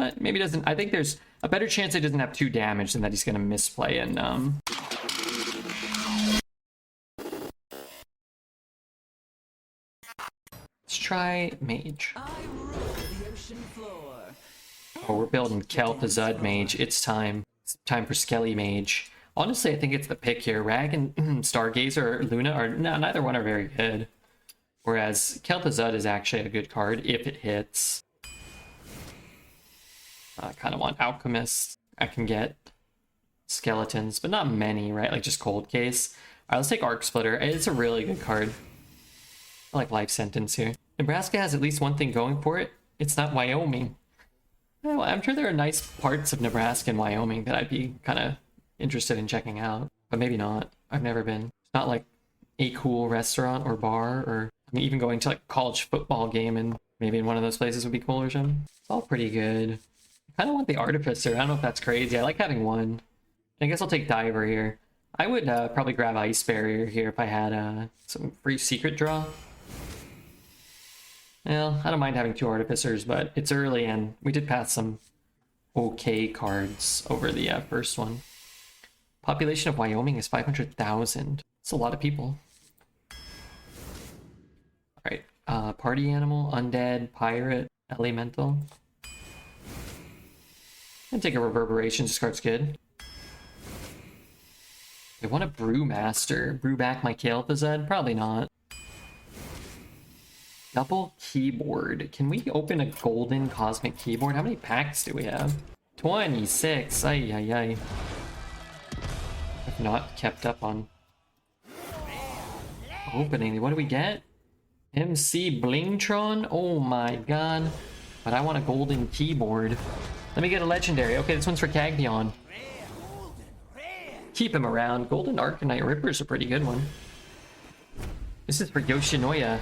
But maybe doesn't. I think there's a better chance he doesn't have 2 damage than that he's gonna misplay and let's try Mage. Oh, we're building KelThuzad Mage. It's time. It's time for Skelly Mage. Honestly, I think it's the pick here. Rag and Stargazer or Luna are... No, neither one are very good. Whereas KelThuzad is actually a good card if it hits. I kind of want Alchemist. I can get Skeletons, but not many, right? Like just Cold Case. Alright, let's take Arc Splitter. It's a really good card. I like Life Sentence here. Nebraska has at least one thing going for it. It's not Wyoming. Well, I'm sure there are nice parts of Nebraska and Wyoming that I'd be kind of interested in checking out, but maybe not. I've never been. It's not like a cool restaurant or bar, or I mean, even going to like a college football game and maybe in one of those places would be cool or something. It's all pretty good. I kind of want the Artificer. I don't know if that's crazy. I like having one. I guess I'll take Diver here. I would probably grab Ice Barrier here if I had some free secret draw. Well, I don't mind having 2 Artificers, but it's early and we did pass some okay cards over the first one. Population of Wyoming is 500,000. It's a lot of people. Alright, Party Animal, Undead, Pirate, Elemental. And take a Reverberation, this card's good. I want a Brewmaster. Brew back my KelThuzad? Probably not. Double Keyboard. Can we open a golden cosmic keyboard? How many packs do we have? 26. Ay, ay, ay. I've not kept up on opening. What do we get? MC Blingtron? Oh my god. But I want a golden keyboard. Let me get a legendary. Okay, this one's for Cagdion. Keep him around. Golden Arcanite Ripper's a pretty good one. This is for Yoshinoya.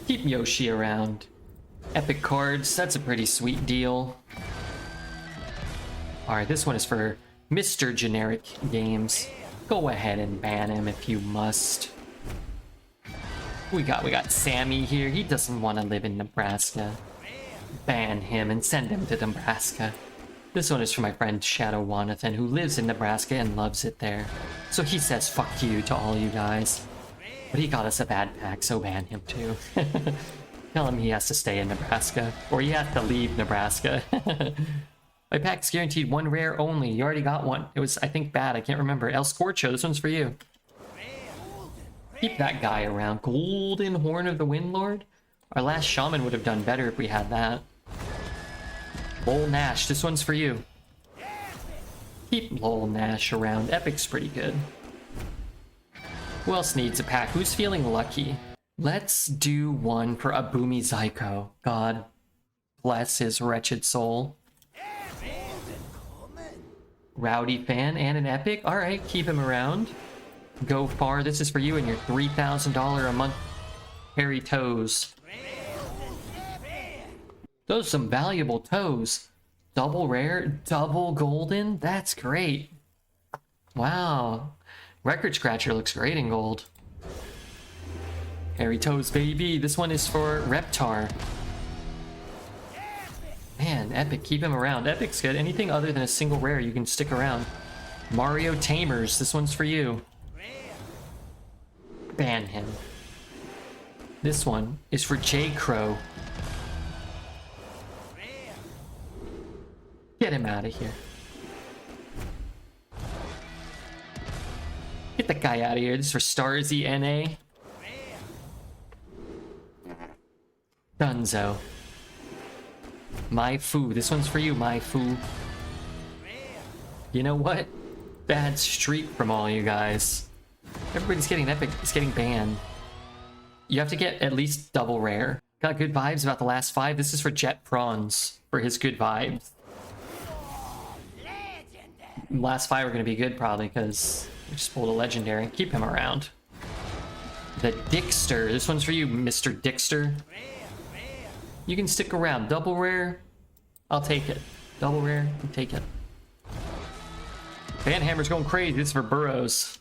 Keep Yoshi around. Epic cards, that's a pretty sweet deal. Alright, this one is for Mr. Generic Games. Go ahead and ban him if you must. We got Sammy here. He doesn't want to live in Nebraska. Ban him and send him to Nebraska. This one is for my friend Shadow Wanathan, who lives in Nebraska and loves it there. So he says fuck you to all you guys. But he got us a bad pack, so ban him too. Tell him he has to stay in Nebraska. Or he has to leave Nebraska. My pack's guaranteed 1 rare only. You already got one. It was, I think, bad. I can't remember. El Scorcho, this one's for you. Keep that guy around. Golden Horn of the Windlord? Our last Shaman would have done better if we had that. Lol Nash, this one's for you. Keep Lol Nash around. Epic's pretty good. Who else needs a pack? Who's feeling lucky? Let's do one for Abumi Zyko. God bless his wretched soul. Rowdy fan and an epic? Alright, keep him around. Go far. This is for you and your $3,000 a month hairy toes. Those are some valuable toes. Double rare, double golden. That's great. Wow. Record Scratcher looks great in gold. Hairy toes, baby. This one is for Reptar. Man, Epic, keep him around. Epic's good. Anything other than a single rare, you can stick around. Mario Tamers, this one's for you. Ban him. This one is for J. Crow. Get him out of here. Get that guy out of here. This is for Starzy NA. Dunzo. My Foo. This one's for you, My Foo. You know what? Bad streak from all you guys. Everybody's getting epic. It's getting banned. You have to get at least double rare. Got good vibes about the last 5. This is for Jet Prawns. For his good vibes. Last 5 are going to be good probably because we just pulled a legendary. Keep him around. The Dickster. This one's for you, Mr. Dickster. You can stick around. Double rare, I'll take it. Double rare, I'll take it. Banhammer's going crazy. This is for Burrows.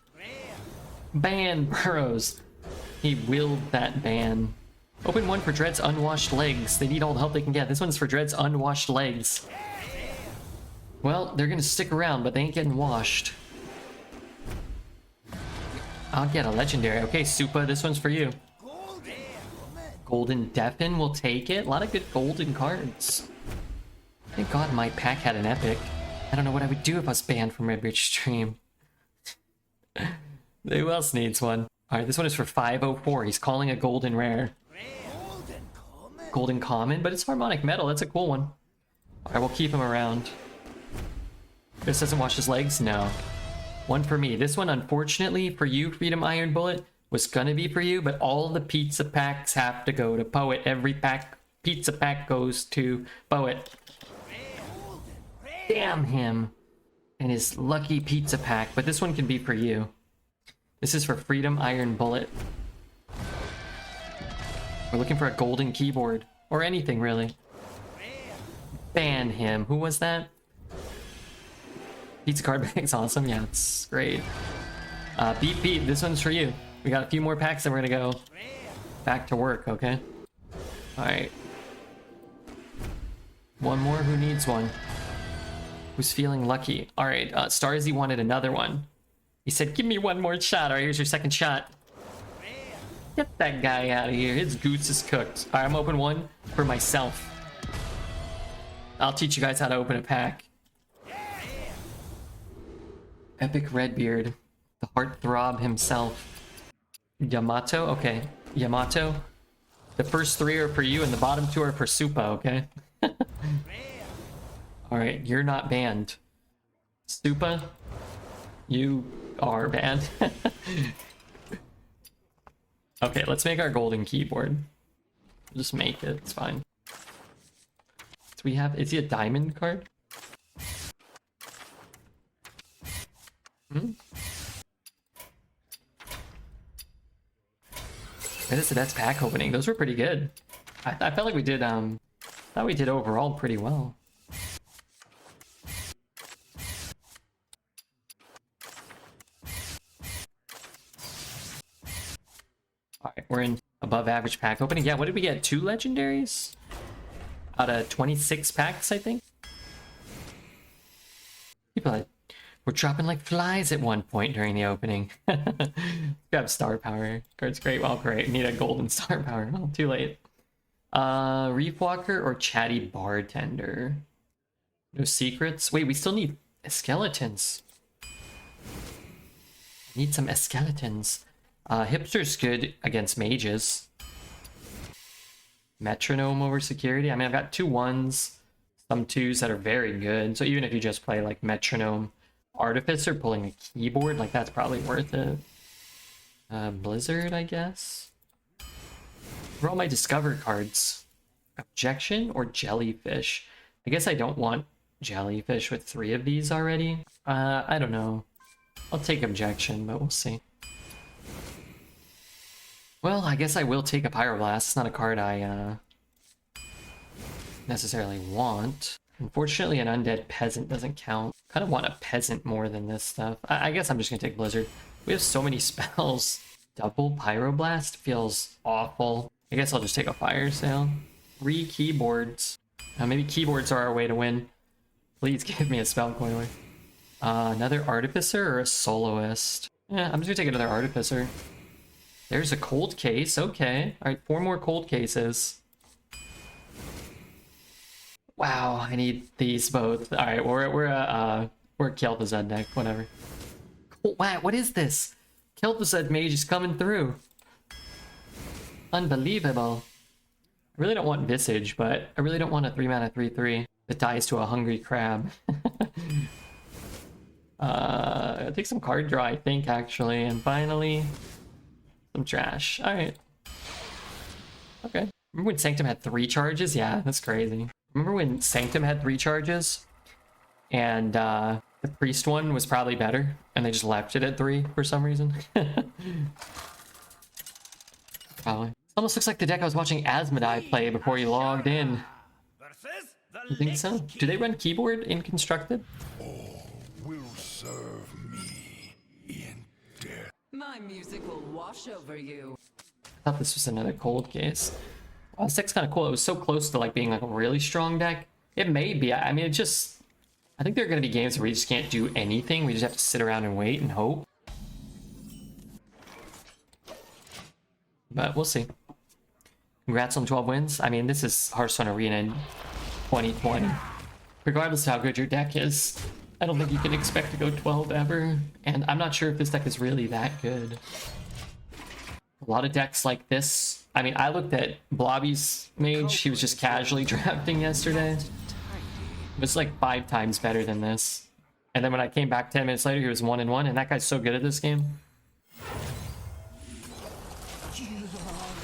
Ban Burrows. He willed that ban. Open one for Dread's unwashed legs. They need all the help they can get. This one's for Dread's unwashed legs. Well, they're gonna stick around, but they ain't getting washed. I'll get a legendary. Okay, Supa, this one's for you. Golden Deafin will take it. A lot of good golden cards. Thank God my pack had an epic. I don't know what I would do if I was banned from Redbridge Stream. Who else needs one? Alright, this one is for 504. He's calling a golden rare. Golden common, but it's harmonic metal. That's a cool one. Alright, we'll keep him around. This doesn't wash his legs? No. One for me. This one, unfortunately, for you, Freedom Iron Bullet, was gonna be for you, but all the pizza packs have to go to Poet. Every pizza pack goes to Poet. Damn him and his lucky pizza pack, but this one can be for you. This is for Freedom Iron Bullet. We're looking for a golden keyboard, or anything really. Ban him. Who was that? Pizza card bag's awesome. Yeah, it's great. Beep beep, this one's for you. We got a few more packs and we're gonna go back to work, okay? Alright. One more, who needs one? Who's feeling lucky? Alright, Starzy wanted another one. He said, give me one more shot. Alright, here's your second shot. Get that guy out of here. His goose is cooked. Alright, I'm open one for myself. I'll teach you guys how to open a pack. Epic Redbeard. The heartthrob himself. Yamato? Okay. Yamato. The first three are for you and the bottom two are for Supa, okay? Alright, you're not banned. Supa, you are banned. Okay, let's make our golden keyboard. Just make it, it's fine. Do we have, is he a diamond card? That is the best pack opening. Those were pretty good. I felt like we did, thought we did overall pretty well. Alright, we're in above average pack opening. Yeah, what did we get? 2 legendaries? Out of 26 packs, I think? People were dropping like flies at one point during the opening. You have star power. Card's great. Well, great. Need a golden star power. Well, too late. Reef Walker or Chatty Bartender? No secrets? Wait, we still need skeletons. Need some skeletons. Hipster's good against mages. Metronome over security. I mean, I've got 2 1s, some 2s that are very good. So even if you just play like Metronome, Artificer, pulling a keyboard, like that's probably worth it. Blizzard, I guess. For all my Discover cards. Objection or Jellyfish? I guess I don't want Jellyfish with 3 of these already. I don't know. I'll take Objection, but we'll see. Well, I guess I will take a Pyroblast. It's not a card I necessarily want. Unfortunately, an Undead Peasant doesn't count. Kind of want a Peasant more than this stuff. I guess I'm just gonna take Blizzard. We have so many spells. Double Pyroblast feels awful. I guess I'll just take a Fire Sale. 3 keyboards. Maybe keyboards are our way to win. Please give me a spell coiler. Another Artificer or a Soloist? Yeah, I'm just gonna take another Artificer. There's a cold case, okay. Alright, 4 more cold cases. Wow, I need these both. Alright, we're a KelThuzad deck, whatever. Cool. Wow, what is this? KelThuzad Mage is coming through. Unbelievable. I really don't want Visage, but I really don't want a 3-mana 3/3 that dies to a Hungry Crab. I'll take some card draw, I think, actually, and finally some trash. Alright. Okay. Remember when Sanctum had 3 charges? Yeah, that's crazy. Remember when Sanctum had 3 charges? And the Priest one was probably better, and they just left it at 3 for some reason? Probably. It almost looks like the deck I was watching Asmodai play before you logged in. You think so? Do they run keyboard in Constructed? Will serve me in death. My music will wash over you. thought this was another cold case. Well, this deck's kind of cool. It was so close to like being like a really strong deck. It may be. I mean, it just... I think there are going to be games where we just can't do anything. We just have to sit around and wait and hope. But we'll see. Congrats on 12 wins. I mean, this is Hearthstone Arena in 2020. Regardless of how good your deck is, I don't think you can expect to go 12 ever. And I'm not sure if this deck is really that good. A lot of decks like this. I mean, I looked at Blobby's Mage. He was just casually drafting yesterday. It was like 5 times better than this. And then when I came back 10 minutes later, he was 1-1, and that guy's so good at this game.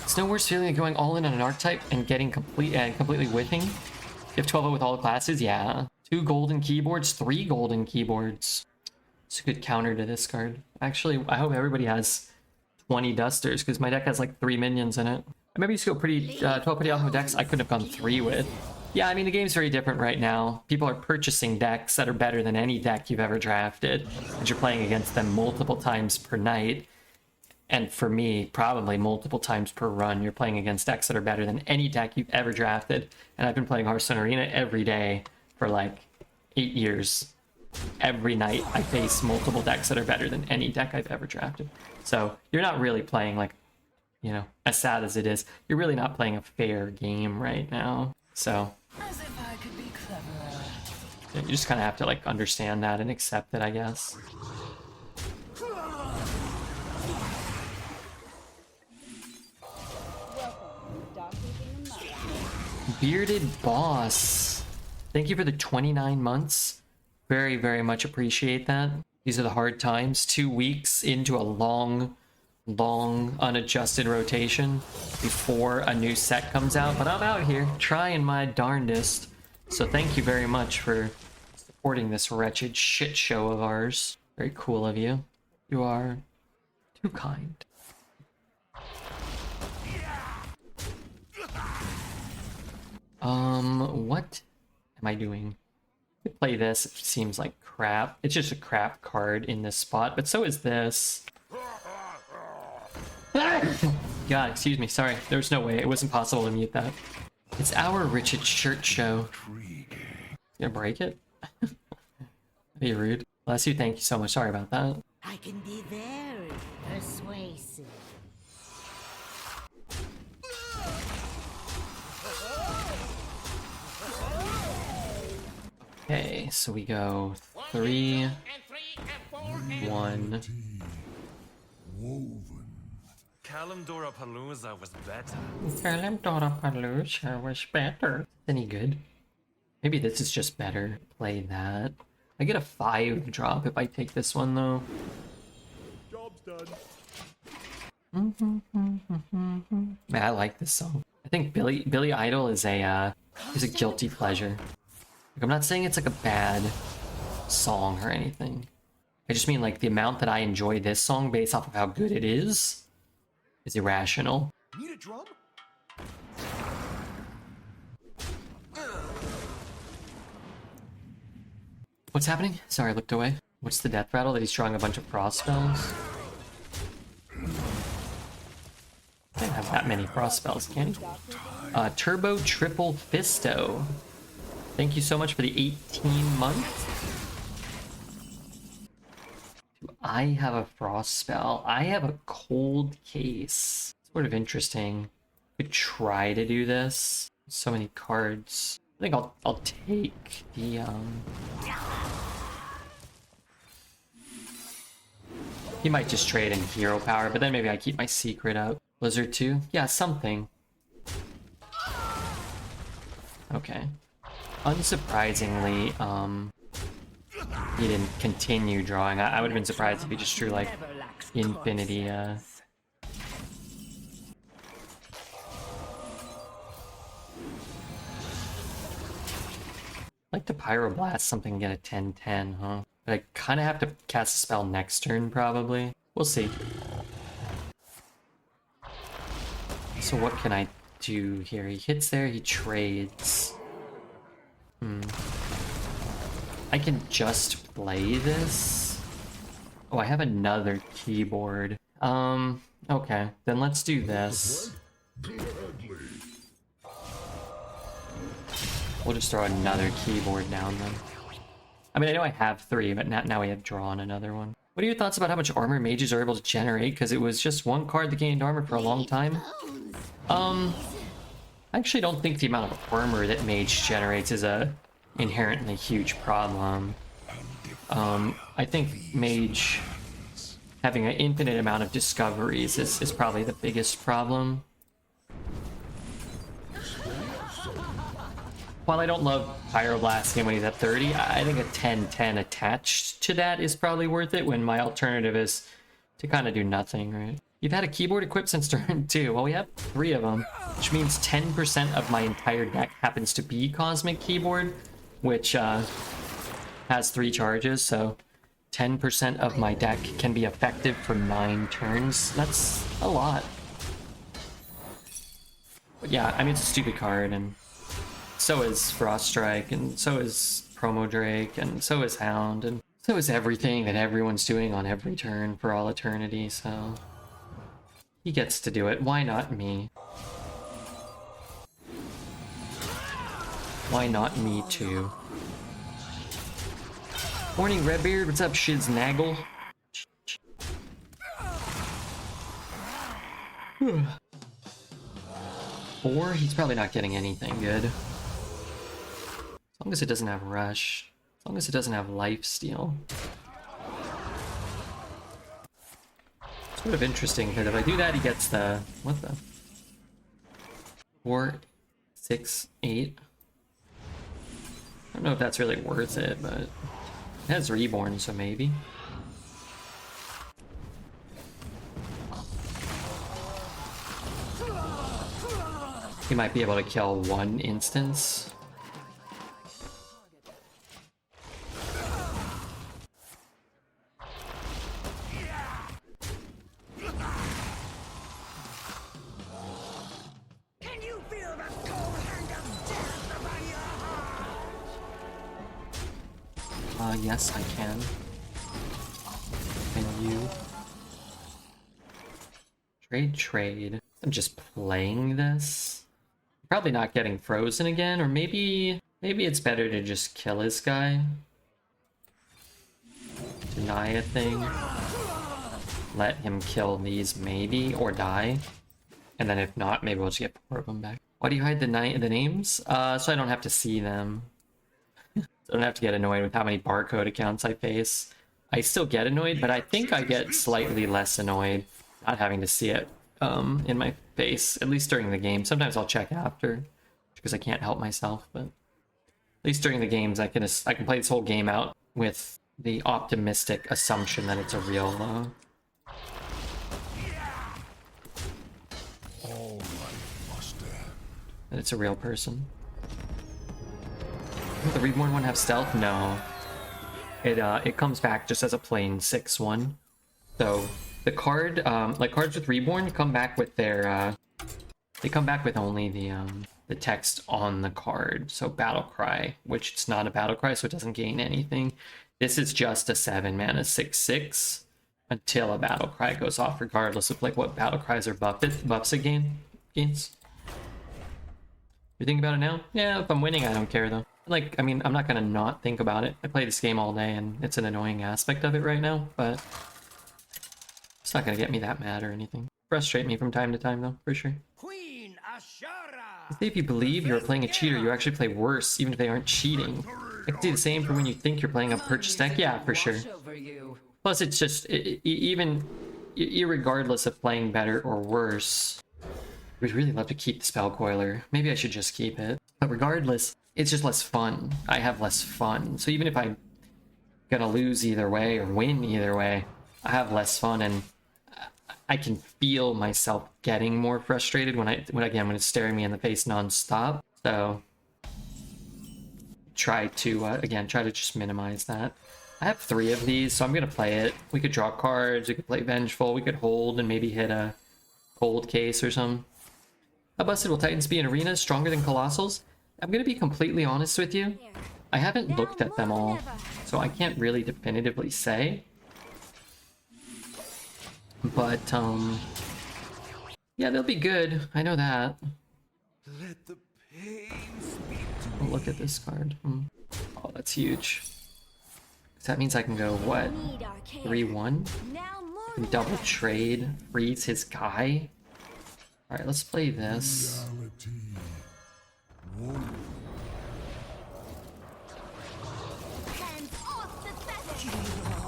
It's no worse feeling than going all in on an archetype and getting completely whiffing. You have 12 with all classes, yeah. 2 golden keyboards, 3 golden keyboards. It's a good counter to this card. Actually, I hope everybody has 20 dusters, because my deck has like 3 minions in it. I maybe used to go 12 pretty often with decks I could have gone 3 with. Yeah, I mean, the game's very different right now. People are purchasing decks that are better than any deck you've ever drafted, and you're playing against them multiple times per night. And for me, probably multiple times per run, you're playing against decks that are better than any deck you've ever drafted. And I've been playing Hearthstone Arena every day for like 8 years. Every night I face multiple decks that are better than any deck I've ever drafted. So you're not really playing like, you know, as sad as it is, you're really not playing a fair game right now. So As if I could be cleverer. you just kind of have to like understand that and accept it, I guess. Bearded Boss, thank you for the 29 months. Very, very much appreciate that. These are the hard times. 2 weeks into a long unadjusted rotation before a new set comes out, but I'm out here trying my darndest. So thank you very much for supporting this wretched shit show of ours. Very cool of you. You are too kind. What am I doing? I could play this. It seems like crap. It's just a crap card in this spot, but so is this. God, excuse me. Sorry. There was no way. It wasn't possible to mute that. It's our Richard Shirt show. You gonna break it? Be rude. Bless you. Thank you so much. Sorry about that. I can be very persuasive. Okay, so we go 3, 1. Kalimdorapalooza was better. Kalimdorapalooza was better. Any good? Maybe this is just better. Play that. I get a 5 drop if I take this one though. Job's done. Man, I like this song. I think Billy Idol is a guilty pleasure. Like, I'm not saying it's like a bad song or anything. I just mean like the amount that I enjoy this song based off of how good it is irrational. Need a drum? What's happening? Sorry, I looked away. What's the death rattle that he's drawing a bunch of frost spells? Can't have that many frost spells, can he? Turbo Triple Fisto. Thank you so much for the 18 months. Do I have a frost spell? I have a cold case. Sort of interesting. Could try to do this. So many cards. I think I'll take the He might just trade in hero power, but then maybe I keep my secret up. Blizzard 2? Yeah, something. Okay. Unsurprisingly, he didn't continue drawing. I would have been surprised if he just drew like infinity. Like to Pyroblast something and get a 10/10, huh? But I kind of have to cast a spell next turn, probably. We'll see. So what can I do here? He hits there, he trades. I can just play this. Oh, I have another keyboard. Okay, then let's do this. We'll just throw another keyboard down then. I mean, I know I have 3, but now we have drawn another one. What are your thoughts about how much armor mages are able to generate? Because it was just one card that gained armor for a long time. I actually don't think the amount of armor that mage generates is a inherently huge problem. I think mage having an infinite amount of discoveries is probably the biggest problem. While I don't love Pyroblasting when he's at 30, I think a 10-10 attached to that is probably worth it when my alternative is to kind of do nothing, right? You've had a keyboard equipped since turn 2. Well, we have 3 of them, which means 10% of my entire deck happens to be Cosmic Keyboard, which has 3 charges, so 10% of my deck can be effective for 9 turns. That's a lot. But yeah, I mean, it's a stupid card, and so is Frost Strike, and so is Promo Drake, and so is Hound, and so is everything that everyone's doing on every turn for all eternity, so he gets to do it. Why not me? Why not me too? Morning, Redbeard. What's up, Shiznaggle? Or he's probably not getting anything good. As long as it doesn't have Rush. As long as it doesn't have Lifesteal. It's sort of interesting, because if I do that, he gets the... What the? 4, 6, 8. I don't know if that's really worth it, but... It has Reborn, so maybe. He might be able to kill 1 instance. Yes, I can. Can you? Trade. I'm just playing this. Probably not getting frozen again, or maybe it's better to just kill this guy. Deny a thing. Let him kill these maybe, or die. And then if not, maybe we'll just get 4 of them back. Why do you hide the names? So I don't have to see them. I don't have to get annoyed with how many barcode accounts I face. I still get annoyed, but I think I get slightly less annoyed not having to see it in my face, at least during the game. Sometimes I'll check after, because I can't help myself, but at least during the games I can play this whole game out with the optimistic assumption that it's a real that it's a real person. Does the Reborn one have stealth? No. It comes back just as a plain 6/1. So the card, like cards with Reborn, come back with their, they come back with only the text on the card. So Battle Cry, which it's not a Battle Cry, so it doesn't gain anything. This is just a 7-mana 6/6 until a Battle Cry goes off, regardless of like what Battle Cries or buffs it gains. You think about it now? Yeah, if I'm winning, I don't care though. Like, I mean, I'm not gonna not think about it. I play this game all day, and it's an annoying aspect of it right now, but it's not gonna get me that mad or anything. Frustrate me from time to time, though, for sure. Queen Ashara. If you believe you're playing a cheater, you actually play worse, even if they aren't cheating. I can do the same for when you think you're playing a purchase deck. Yeah, for sure. Plus, it's just, even irregardless of playing better or worse, we'd really love to keep the Spell Coiler. Maybe I should just keep it. But regardless, it's just less fun. I have less fun. So even if I'm gonna lose either way or win either way, I have less fun, and I can feel myself getting more frustrated when it's staring me in the face nonstop. So try to just minimize that. I have 3 of these, so I'm gonna play it. We could draw cards, we could play Vengeful, we could hold and maybe hit a Cold Case or something. How busted will Titans be in arenas? Stronger than Colossals? I'm gonna be completely honest with you. I haven't looked at them all, so I can't really definitively say. But Yeah, they'll be good. I know that. Let the pain speak to Oh, me. look at this card. Oh, that's huge. So that means I can go, what? 3-1? And double trade, freeze his guy. Alright, let's play this.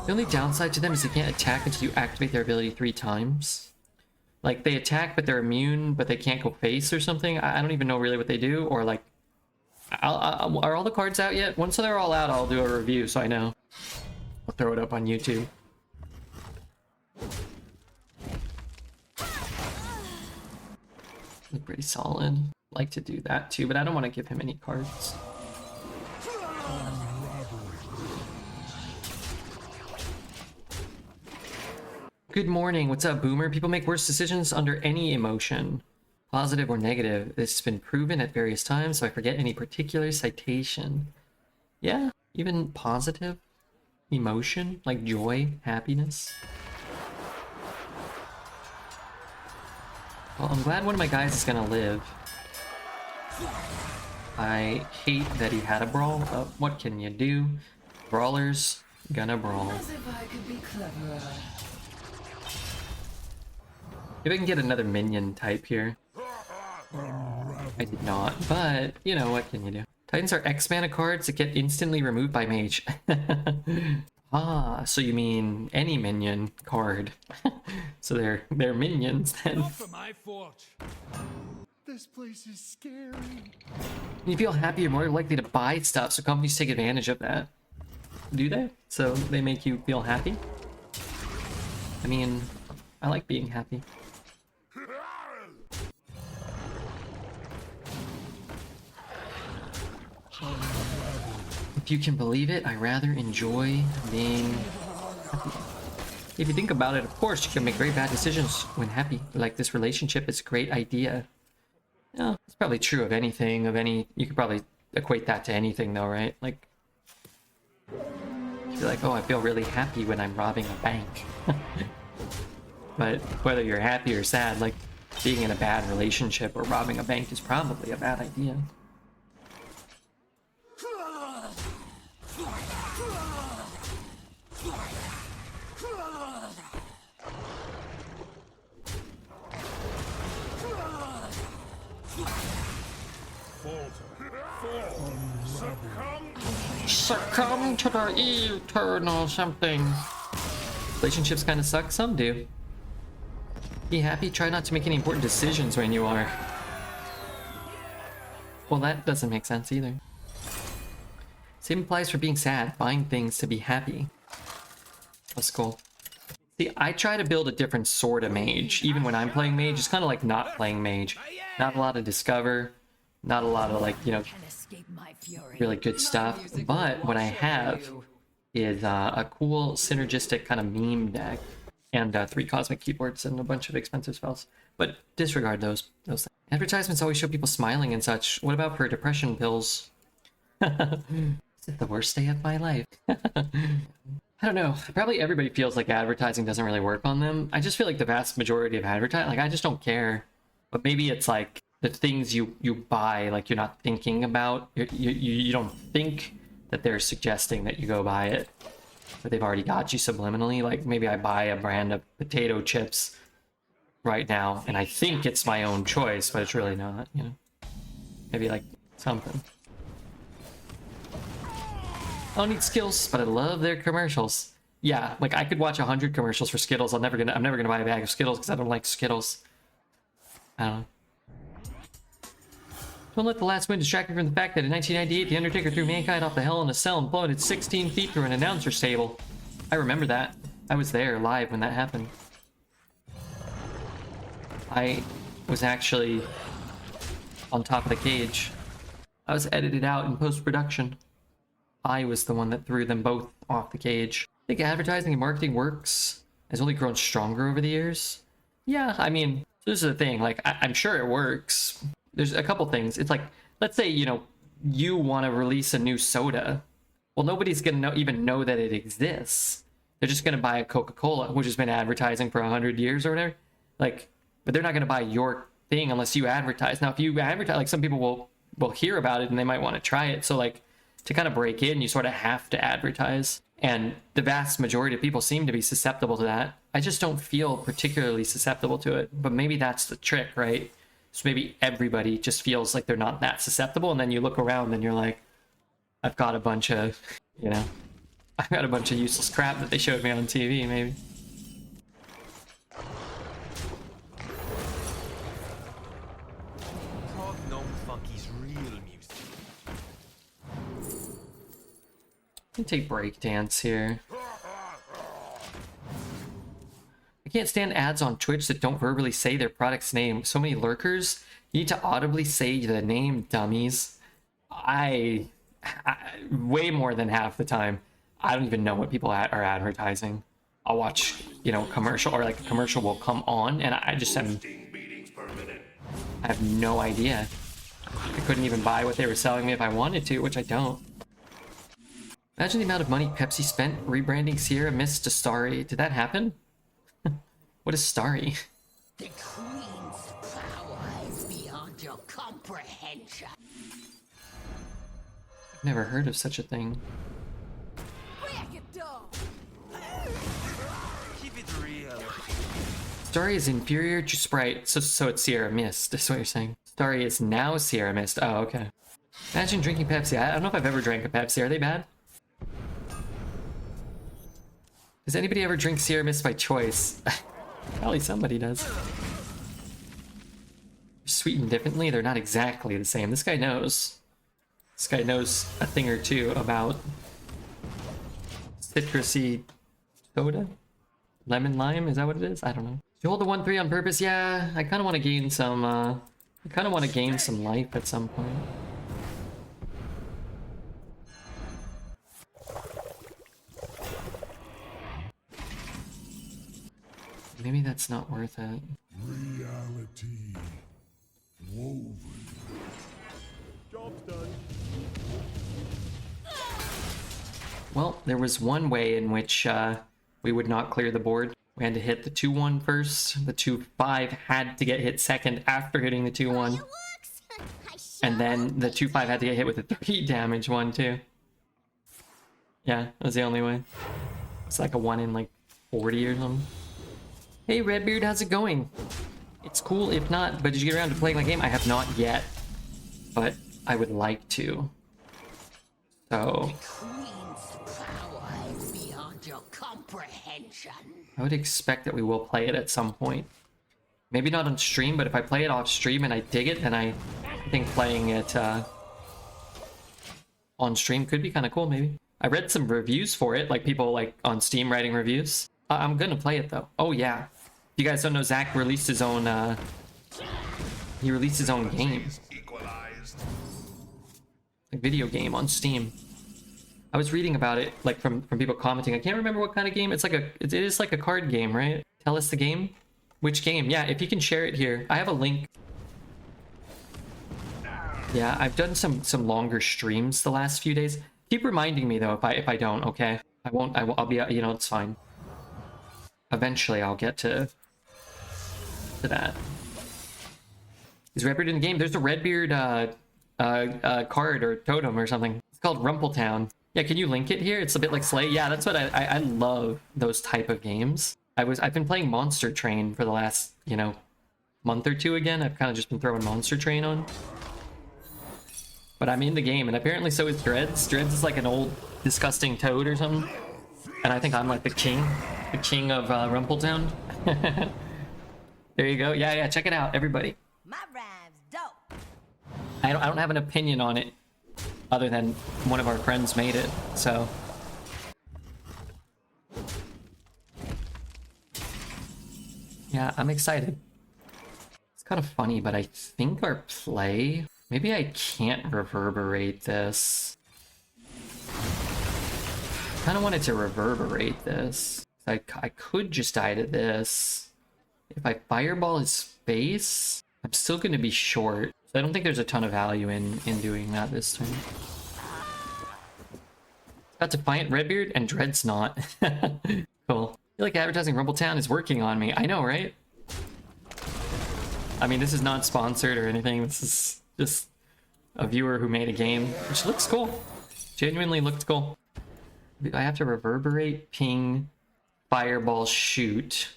The only downside to them is they can't attack until you activate their ability 3 times. Like, they attack, but they're immune, but they can't go face or something. I don't even know really what they do, or like... are all the cards out yet? Once they're all out, I'll do a review so I know. I'll throw it up on YouTube. Look pretty solid. Like to do that too, but I don't want to give him any cards. Good morning. What's up, Boomer? People make worse decisions under any emotion, positive or negative. This has been proven at various times, so I forget any particular citation. Yeah, even positive emotion, like joy, happiness. Well, I'm glad one of my guys is gonna live. I hate that he had a brawl, but what can you do? Brawlers gonna brawl. As if I could be cleverer. If I can get another minion type here. I did not, but you know, what can you do? Titans are X mana cards that get instantly removed by Mage. Ah, so you mean any minion card. So they're minions then. Not for my forge. This place is scary. When you feel happy, you're more likely to buy stuff, so companies take advantage of that. Do they? So they make you feel happy? I mean, I like being happy. If you can believe it, I rather enjoy being happy. If you think about it, of course, you can make very bad decisions when happy. Like this relationship is a great idea. Yeah, it's probably true of anything, you could probably equate that to anything though, right? Like, you're like, oh, I feel really happy when I'm robbing a bank. But whether you're happy or sad, like, being in a bad relationship or robbing a bank is probably a bad idea. Succumb to the eternal something. Relationships kind of suck. Some do. Be happy. Try not to make any important decisions when you are. Well, that doesn't make sense either. Same applies for being sad. Buying things to be happy. That's cool. See, I try to build a different sort of mage. Even when I'm playing mage, it's kind of like not playing mage. Not a lot of discover. Not a lot of, like, you know, really good stuff. But what I have is a cool synergistic kind of meme deck and 3 cosmic keyboards and a bunch of expensive spells. But disregard those things. Advertisements always show people smiling and such. What about for depression pills? Is it the worst day of my life? I don't know. Probably everybody feels like advertising doesn't really work on them. I just feel like the vast majority of advertising, like, I just don't care. But maybe it's like the things you buy, like, you're not thinking about. You don't think that they're suggesting that you go buy it, but they've already got you subliminally. Like, maybe I buy a brand of potato chips right now, and I think it's my own choice, but it's really not, you know? Maybe, like, something. I don't need skills, but I love their commercials. Yeah, like, I could watch 100 commercials for Skittles. I'm never gonna buy a bag of Skittles because I don't like Skittles. I don't know. Don't let the last win distract you from the fact that in 1998, The Undertaker threw mankind off the Hell in a Cell and plummeted 16 feet through an announcer's table. I remember that. I was there live when that happened. I was actually on top of the cage. I was edited out in post-production. I was the one that threw them both off the cage. I think advertising and marketing works has only grown stronger over the years. Yeah, I mean, this is the thing. Like, I'm sure it works. There's a couple things. It's like, let's say, you know, you want to release a new soda. Well, nobody's going to even know that it exists. They're just going to buy a Coca-Cola, which has been advertising for 100 years or whatever. Like, but they're not going to buy your thing unless you advertise. Now, if you advertise, like some people will hear about it and they might want to try it. So like to kind of break in, you sort of have to advertise. And the vast majority of people seem to be susceptible to that. I just don't feel particularly susceptible to it, but maybe that's the trick, right? So maybe everybody just feels like they're not that susceptible, and then you look around and you're like, I've got a bunch of, you know, I've got a bunch of useless crap that they showed me on TV, maybe. Let me take breakdance here. I can't stand ads on Twitch that don't verbally say their product's name. So many lurkers. You need to audibly say the name, dummies. I way more than half the time, I don't even know what people are advertising. I'll watch, you know, commercial, or like a commercial will come on, and I just I have no idea. I couldn't even buy what they were selling me if I wanted to, which I don't. Imagine the amount of money Pepsi spent rebranding Sierra Mist to Starry. Did that happen? What is Starry? The Queen's power is beyond your comprehension. I've never heard of such a thing. Keep it real. Starry is inferior to Sprite, so it's Sierra Mist. That's what you're saying. Starry is now Sierra Mist. Oh, okay. Imagine drinking Pepsi. I don't know if I've ever drank a Pepsi. Are they bad? Does anybody ever drink Sierra Mist by choice? Probably somebody does. They're sweetened differently. They're not exactly the same. This guy knows. This guy knows a thing or two about citrusy soda? Lemon lime? Is that what it is? I don't know. Did you hold the 1-3 on purpose? Yeah, I kind of want to gain some, some life at some point. Maybe that's not worth it. Reality woven. Job's done. Well, there was one way in which we would not clear the board. We had to hit the 2-1 first. The 2-5 had to get hit second after hitting the 2-1. And then the 2-5 had to get hit with a 3 damage one too. Yeah, that was the only way. It's like a 1 in like 40 or something. Hey Redbeard, how's it going? It's cool if not, but did you get around to playing my game? I have not yet, but I would like to. So I would expect that we will play it at some point. Maybe not on stream, but if I play it off stream and I dig it, then I think playing it on stream could be kind of cool, maybe. I read some reviews for it, like people like on Steam writing reviews. I'm gonna play it though. Oh yeah. If you guys don't know, Zach released his own he released his own game. A video game on Steam. I was reading about it like from people commenting. I can't remember what kind of game. It's like it is like a card game, right? Tell us the game. Which game? Yeah, if you can share it here. I have a link. Yeah, I've done some longer streams the last few days. Keep reminding me though if I don't, okay? I'll be, you know, it's fine. Eventually I'll get to that. Is Redbeard in the game? There's a Redbeard card or totem or something. It's called Rumpletown. Yeah, can you link it here? It's a bit like Slay. Yeah, that's what I love those type of games. I've been playing Monster Train for the last, you know, month or two again. I've kind of just been throwing Monster Train on. But I'm in the game, and apparently so is Dreads. Dreads is like an old disgusting toad or something. And I think I'm like the king of Rumpletown. There you go. Yeah, check it out, everybody. My rhyme's dope. I don't have an opinion on it other than one of our friends made it, so. Yeah, I'm excited. It's kind of funny, but I think our play, maybe I can't reverberate this. I kind of wanted to reverberate this. I could just die to this. If I fireball his face, I'm still going to be short. So I don't think there's a ton of value in doing that this turn. Got Defiant Redbeard and Dread's not. Cool. I feel like advertising Rumpletown is working on me. I know, right? I mean, this is not sponsored or anything. This is just a viewer who made a game, which looks cool. Genuinely looked cool. I have to reverberate, ping, fireball, shoot,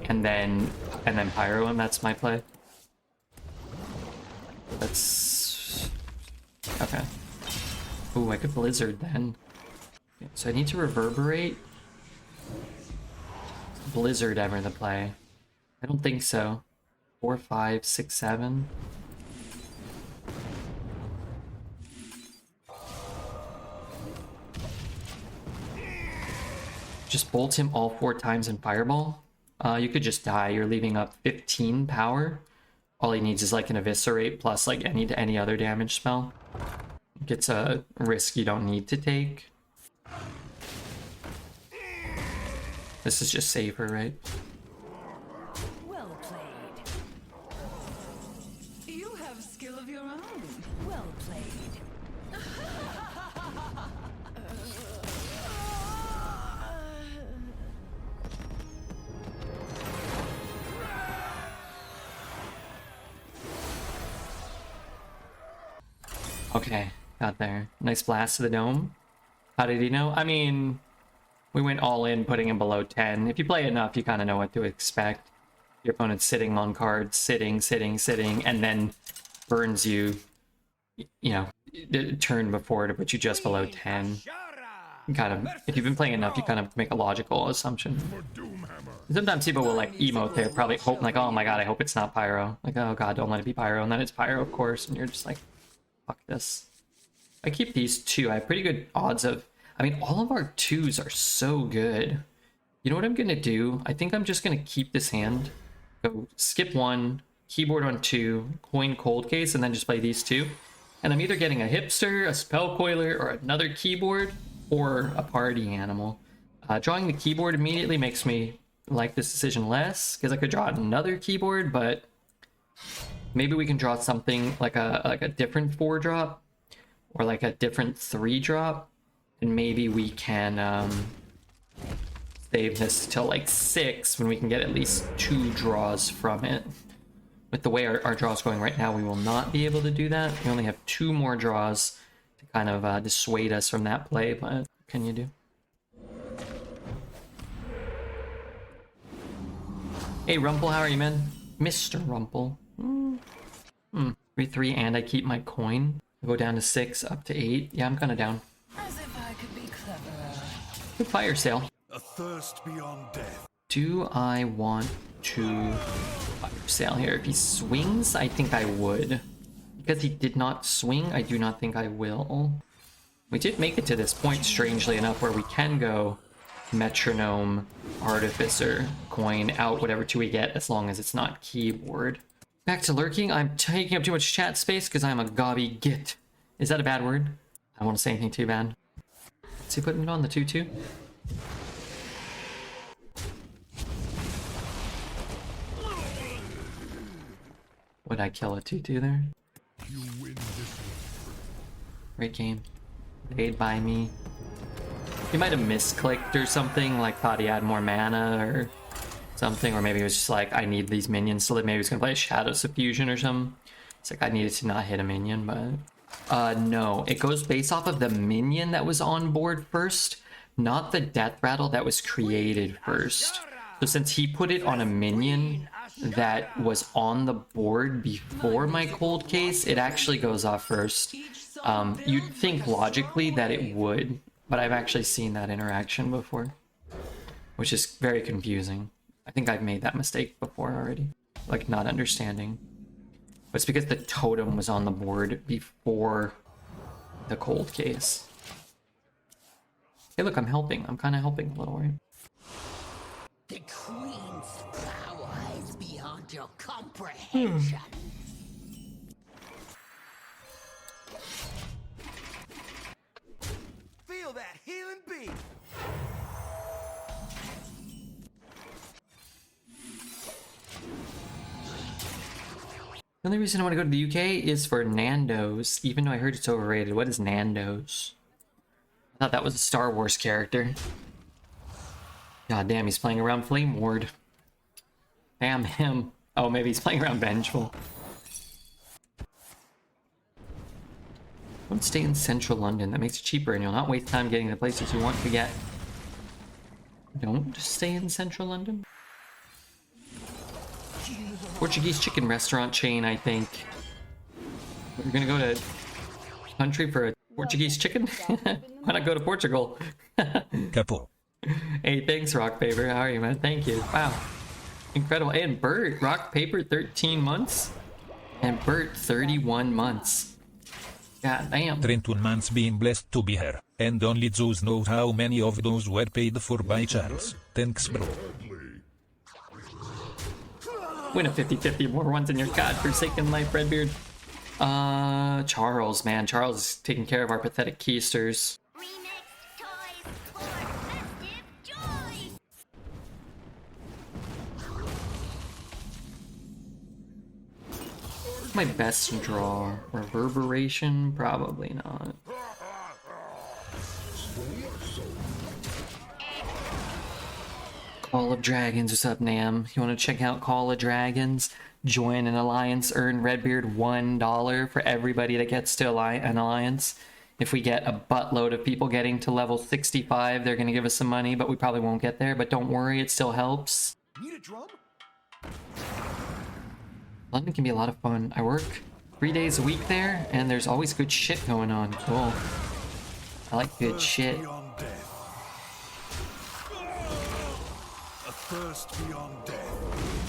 and then pyro him. That's my play. That's okay. Ooh, I could blizzard then. So I need to reverberate. Is blizzard ever the play? I don't think so. 4, 5, 6, 7. Just bolt him all 4 times in fireball. You could just die. You're leaving up 15 power. All he needs is like an eviscerate plus like any other damage spell. It's a risk you don't need to take. This is just safer, right? Well played. You have skill of your own. Well played. Okay, got there. Nice blast to the dome. How did he know? I mean, we went all in, putting him below 10. If you play enough, you kind of know what to expect. Your opponent's sitting on cards, sitting, and then burns you, you know, turn before to put you just below 10. Kind of, if you've been playing enough, you kind of make a logical assumption. Sometimes people will like emote there, probably hope like, oh my god, I hope it's not pyro. Like, oh god, don't let it be pyro. And then it's pyro, of course, and you're just like, fuck this. I keep these 2. I have pretty good odds of... I mean, all of our 2s are so good. You know what I'm going to do? I think I'm just going to keep this hand. Go skip 1, keyboard on 2, coin cold case, and then just play these 2. And I'm either getting a hipster, a spell coiler, or another keyboard, or a party animal. Drawing the keyboard immediately makes me like this decision less, because I could draw another keyboard, but maybe we can draw something like a different 4-drop, or like a different 3-drop, and maybe we can save this till like 6 when we can get at least 2 draws from it. With the way our draw's going right now, we will not be able to do that. We only have 2 more draws to kind of dissuade us from that play, but what can you do? Hey Rumple, how are you, man? Mr. Rumple. 3-3, and I keep my coin. I go down to 6, up to 8. Yeah, I'm kind of down. As if I could be cleverer. Good fire sale. A thirst beyond death. Do I want to fire sale here? If he swings, I think I would. Because he did not swing, I do not think I will. We did make it to this point, strangely enough, where we can go metronome, artificer, coin, out, whatever 2 we get, as long as it's not keyboard. Back to lurking. I'm taking up too much chat space because I'm a gobby git. Is that a bad word? I don't want to say anything too bad. Is he putting it on the 2-2? Would I kill a 2-2 there? You win this one. Great game. Played by me. He might have misclicked or something, like thought he had more mana or something, or maybe he was just like, I need these minions to live. Maybe he was gonna play a Shadow Suffusion or something. It's like, I needed to not hit a minion, but... no. It goes based off of the minion that was on board first, not the Death Rattle that was created first. So since he put it on a minion that was on the board before my cold case, it actually goes off first. You'd think logically that it would, but I've actually seen that interaction before, which is very confusing. I think I've made that mistake before already, like not understanding. But it's because the totem was on the board before the cold case. Hey, look, I'm helping. I'm kind of helping a little, right? The Queen's power is beyond your comprehension. Feel that healing beat. The only reason I want to go to the UK is for Nando's, even though I heard it's overrated. What is Nando's? I thought that was a Star Wars character. God damn, he's playing around Flame Ward. Damn him. Oh, maybe he's playing around Vengeful. Don't stay in central London. That makes it cheaper and you'll not waste time getting the places you want to get. Don't stay in central London. Portuguese chicken restaurant chain, I think. We're gonna go to country for a Portuguese chicken? Why not go to Portugal? Capo. Hey, thanks, Rock Paper. How are you, man? Thank you. Wow. Incredible. And Bert, Rock Paper, 13 months. And Bert, 31 months. God damn. 21 months being blessed to be here, and only those know how many of those were paid for by Charles. Thanks, bro. Win a 50-50 more ones in your godforsaken life, Redbeard. Charles, man. Charles is taking care of our pathetic keysters. Remixed toys for festive joy. My best draw. Reverberation? Probably not. Call of Dragons. What's up, Nam? You want to check out Call of Dragons? Join an alliance, earn Redbeard $1 for everybody that gets to an alliance. If we get a buttload of people getting to level 65, they're going to give us some money, but we probably won't get there. But don't worry, it still helps. Need a drum? London can be a lot of fun. I work 3 days a week there, and there's always good shit going on. Cool. I like good shit. Beyond death. A thirst beyond death.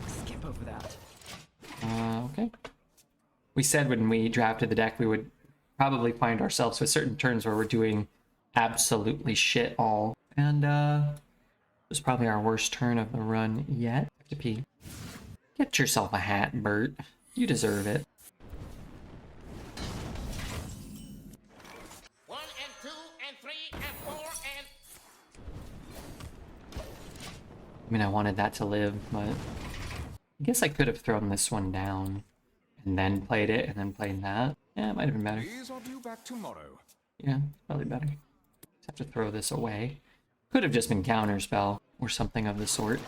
Skip over that. Okay. We said when we drafted the deck we would probably find ourselves with certain turns where we're doing absolutely shit all. And it was probably our worst turn of the run yet. Have to pee. Get yourself a hat, Bert. You deserve it. 1 and 2 and 3 and 4 and... I mean, I wanted that to live, but I guess I could have thrown this one down and then played it and then played that. Yeah, it might have been better. Please, I'll be back tomorrow. Yeah, probably better. Just have to throw this away. Could have just been counterspell or something of the sort.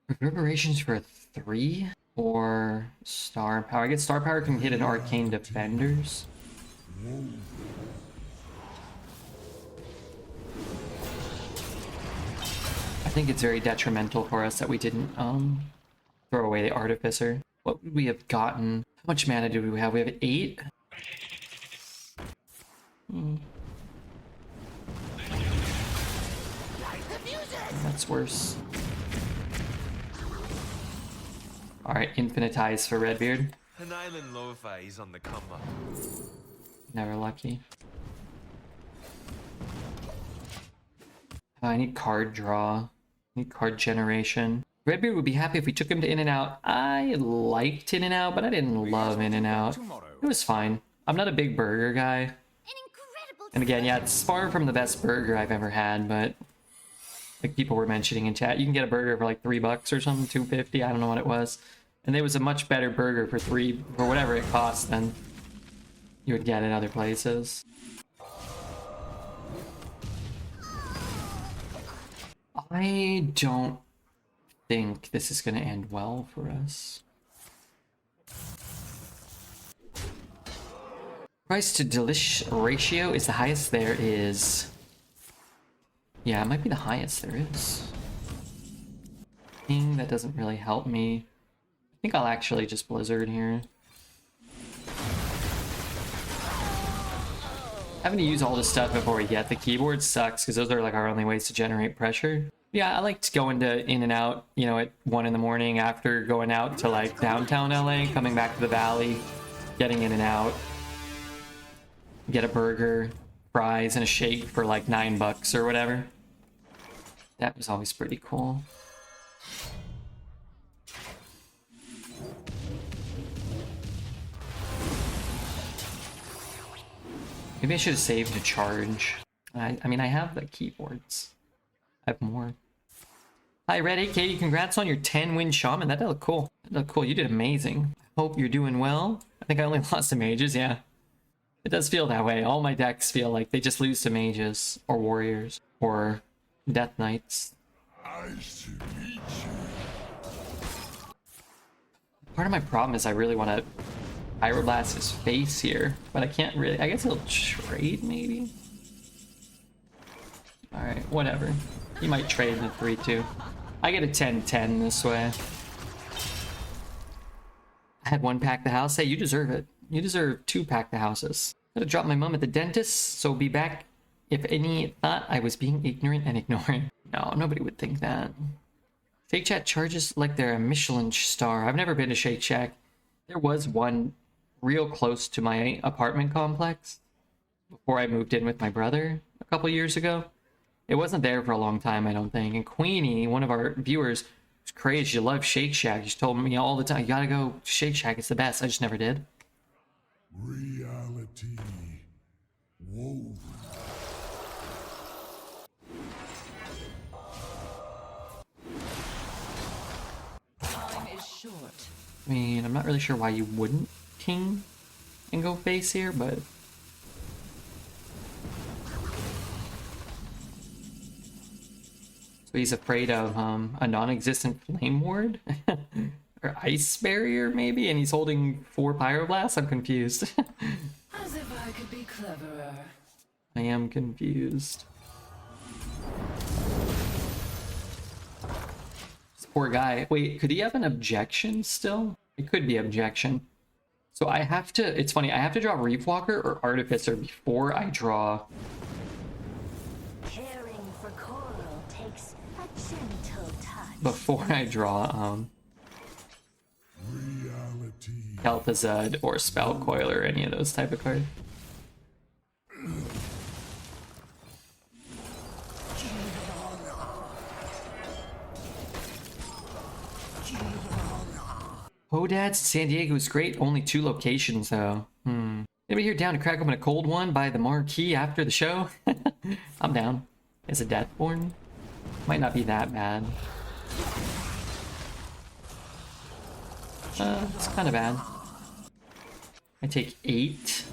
Reverberations for a 3 or star power. I guess star power can hit an arcane defenders. I think it's very detrimental for us that we didn't throw away the artificer. What would we have gotten? How much mana do we have? We have 8. That's worse. Alright, infinitize for Redbeard. An island lo-fi is on the come up. Never lucky. I need card draw. I need card generation. Redbeard would be happy if we took him to In-N-Out. I liked In-N-Out, but I didn't love In-N-Out. It was fine. I'm not a big burger guy. An incredible... And again, yeah, it's far from the best burger I've ever had, but like people were mentioning in chat, you can get a burger for like $3 or something, $2.50, I don't know what it was. And it was a much better burger for whatever it cost than you would get at other places. I don't think this is going to end well for us. Price to delish ratio is the highest there is. Yeah, it might be the highest there is. That doesn't really help me. I think I'll actually just Blizzard here. Having to use all this stuff before we get the keyboard sucks because those are like our only ways to generate pressure. Yeah, I liked going to In-N-Out, you know, at 1 in the morning after going out to like downtown LA, coming back to the valley, getting In-N-Out, get a burger, fries, and a shake for like $9 or whatever. That was always pretty cool. Maybe I should have saved a charge. I mean, I have the keyboards. I have more. Hi, Red 8 Katie, congrats on your 10-win shaman. That did look cool. That looked cool. You did amazing. Hope you're doing well. I think I only lost to mages, yeah. It does feel that way. All my decks feel like they just lose to mages or warriors. or Death Knights. Part of my problem is I really want to Pyroblast his face here, but I can't really. I guess he'll trade maybe. All right, whatever. He might trade in a 3-2. I get a 10-10 this way. I had one pack the house. Hey, you deserve it. You deserve 2 pack the houses. Gotta drop my mom at the dentist, so be back if any thought I was being ignorant and ignoring. No, nobody would think that. Shake Shack charges like they're a Michelin star. I've never been to Shake Shack. There was one real close to my apartment complex before I moved in with my brother a couple years ago. It wasn't there for a long time, I don't think. And Queenie, one of our viewers, was crazy. She loved Shake Shack. She told me all the time, you gotta go to Shake Shack. It's the best. I just never did. Reality woven. Time is short. I mean, I'm not really sure why you wouldn't king and go face here, but... So he's afraid of a non-existent flame ward? Or ice barrier, maybe? And he's holding 4 pyroblasts? I'm confused. As if I could be cleverer. I am confused. This poor guy. Wait, could he have an objection still? It could be objection. So I have to, it's funny, I have to draw Reef Walker or Artificer before I draw. Caring for coral takes a gentle touch. Before I draw Reality. KelThuzad or Spell Coil or any of those type of cards. Hodad's San Diego is great. Only 2 locations though. Anybody here down to crack open a cold one by the marquee after the show? I'm down. Is a Deathborn? Might not be that bad. It's kind of bad. I take 8.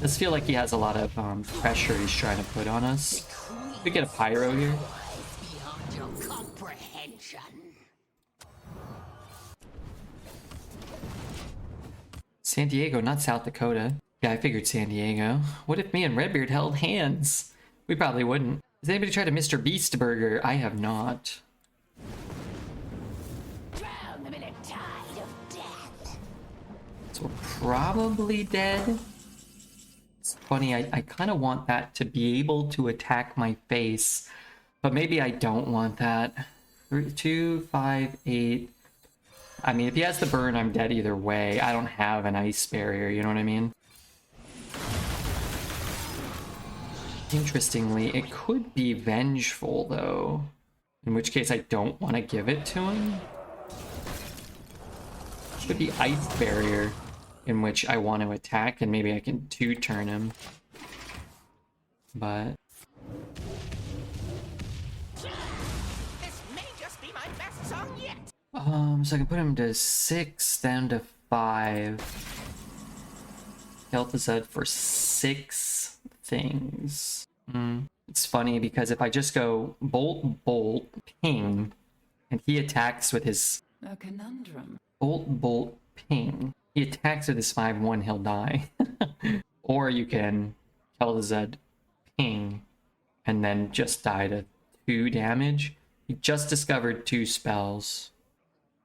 Does feel like he has a lot of pressure he's trying to put on us. We get a Pyro here. Beyond your comprehension. San Diego, not South Dakota. Yeah, I figured San Diego. What if me and Redbeard held hands? We probably wouldn't. Has anybody tried a Mr. Beast burger? I have not. Drown them in a tide of death. So we're probably dead. It's funny, I kind of want that to be able to attack my face, but maybe I don't want that. 3, 2, 5, 8. I mean, if he has the burn, I'm dead either way. I don't have an ice barrier, you know what I mean? Interestingly, it could be vengeful, though. In which case, I don't want to give it to him. It could be ice barrier, in which I want to attack, and maybe I can 2-turn him. But... This may just be my best song yet. so I can put him to 6, down to 5. KelThuzad for 6 things. It's funny because if I just go bolt, bolt, ping, and he attacks with his A conundrum. bolt, bolt, ping, he attacks with his 5/1, he'll die. Or you can KelThuzad ping and then just die to 2 damage. He just discovered 2 spells.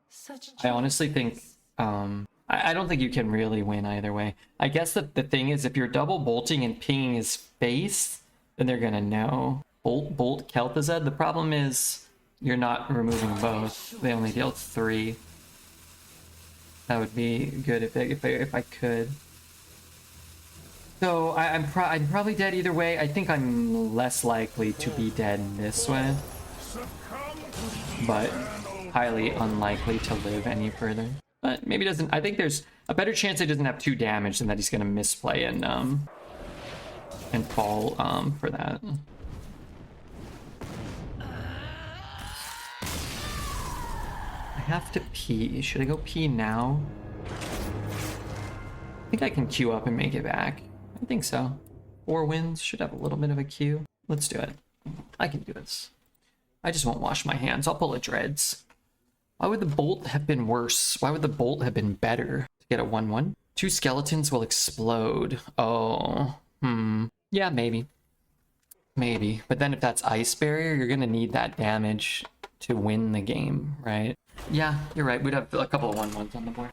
Such I honestly think, I don't think you can really win either way. I guess that the thing is, if you're double bolting and pinging his face, then they're gonna know. Bolt, bolt, KelThuzad. The problem is, you're not removing both. They only deal 3. That would be good if I could. So I'm probably dead either way. I think I'm less likely to be dead this way, but highly unlikely to live any further. But maybe doesn't. I think there's a better chance he doesn't have 2 damage than that he's gonna misplay and fall for that. I have to pee. Should I go pee now? I think I can queue up and make it back. I think so. 4 wins should have a little bit of a queue. Let's do it. I can do this. I just won't wash my hands. I'll pull a dreads. Why would the bolt have been worse? Why would the bolt have been better? To get a 1/1? 2 skeletons will explode. Oh. Yeah, maybe. Maybe. But then if that's ice barrier, you're gonna need that damage to win the game, right? Yeah, you're right. We'd have a couple of 1/1s on the board.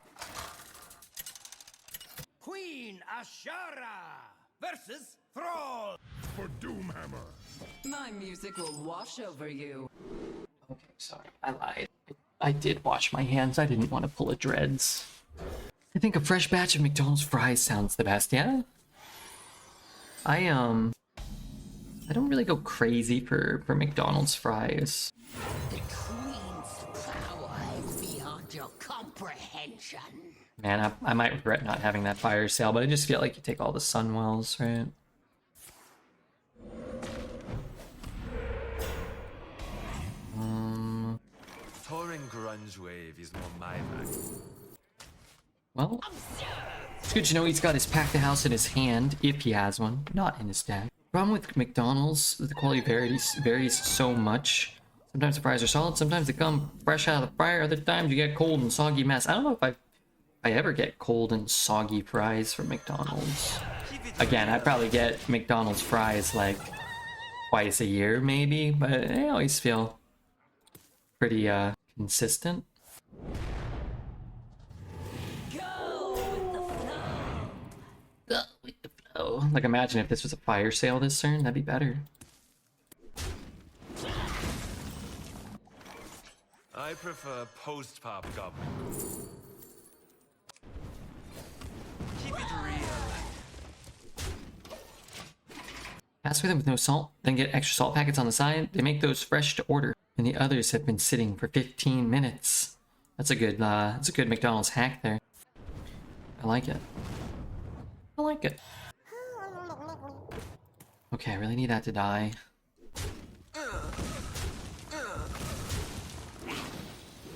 Queen Ashara versus Thrall. For Doomhammer. My music will wash over you. Okay, sorry. I lied. I did wash my hands. I didn't want to pull a dreads. I think a fresh batch of McDonald's fries sounds the best, yeah? I don't really go crazy for McDonald's fries. The Queen's power is beyond your comprehension. Man, I might regret not having that fire sale, but I just feel like you take all the Sunwells, right? Touring grunge wave is more my bag. Well, it's good to know he's got his pack the house in his hand, if he has one, not in his deck. Problem with McDonald's, the quality varies so much. Sometimes the fries are solid, sometimes they come fresh out of the fryer, other times you get cold and soggy mess. I don't know if I ever get cold and soggy fries from McDonald's. Again, I probably get McDonald's fries like twice a year maybe, but they always feel pretty consistent. Go with the flow. Like imagine if this was a fire sale this turn, that'd be better. I prefer post-pop goblin. Keep it real. Pass with them with no salt, then get extra salt packets on the side. They make those fresh to order, and the others have been sitting for 15 minutes. That's a good McDonald's hack there. I like it. I like it. Okay, I really need that to die.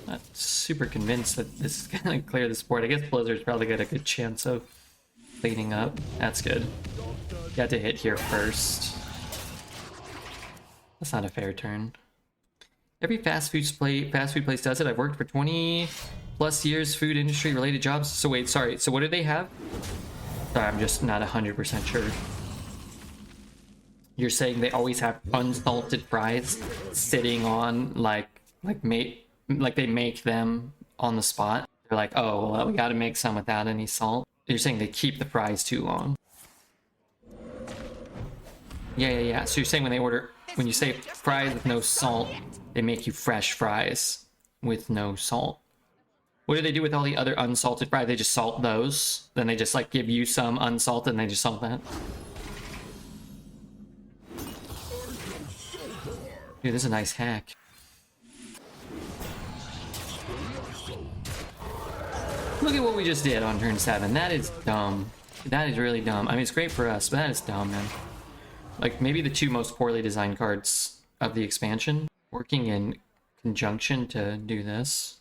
Not super convinced that this is gonna clear this board. I guess Blizzard's probably got a good chance of cleaning up. That's good. Got to hit here first. That's not a fair turn. Every fast food place does it. I've worked for 20 plus years, food industry related jobs. So wait, sorry. So what do they have? Sorry, I'm just not 100% sure. You're saying they always have unsalted fries sitting on like they make them on the spot. They're like, oh, well, we got to make some without any salt. You're saying they keep the fries too long. Yeah. So you're saying when you say fries with no salt, they make you fresh fries with no salt. What do they do with all the other unsalted fries? They just salt those, then they just like give you some unsalted and they just salt that. Dude, this is a nice hack. Look at what we just did on turn 7. That is dumb. That is really dumb. I mean, it's great for us, but that is dumb, man. Like, maybe the 2 most poorly designed cards of the expansion, working in conjunction to do this.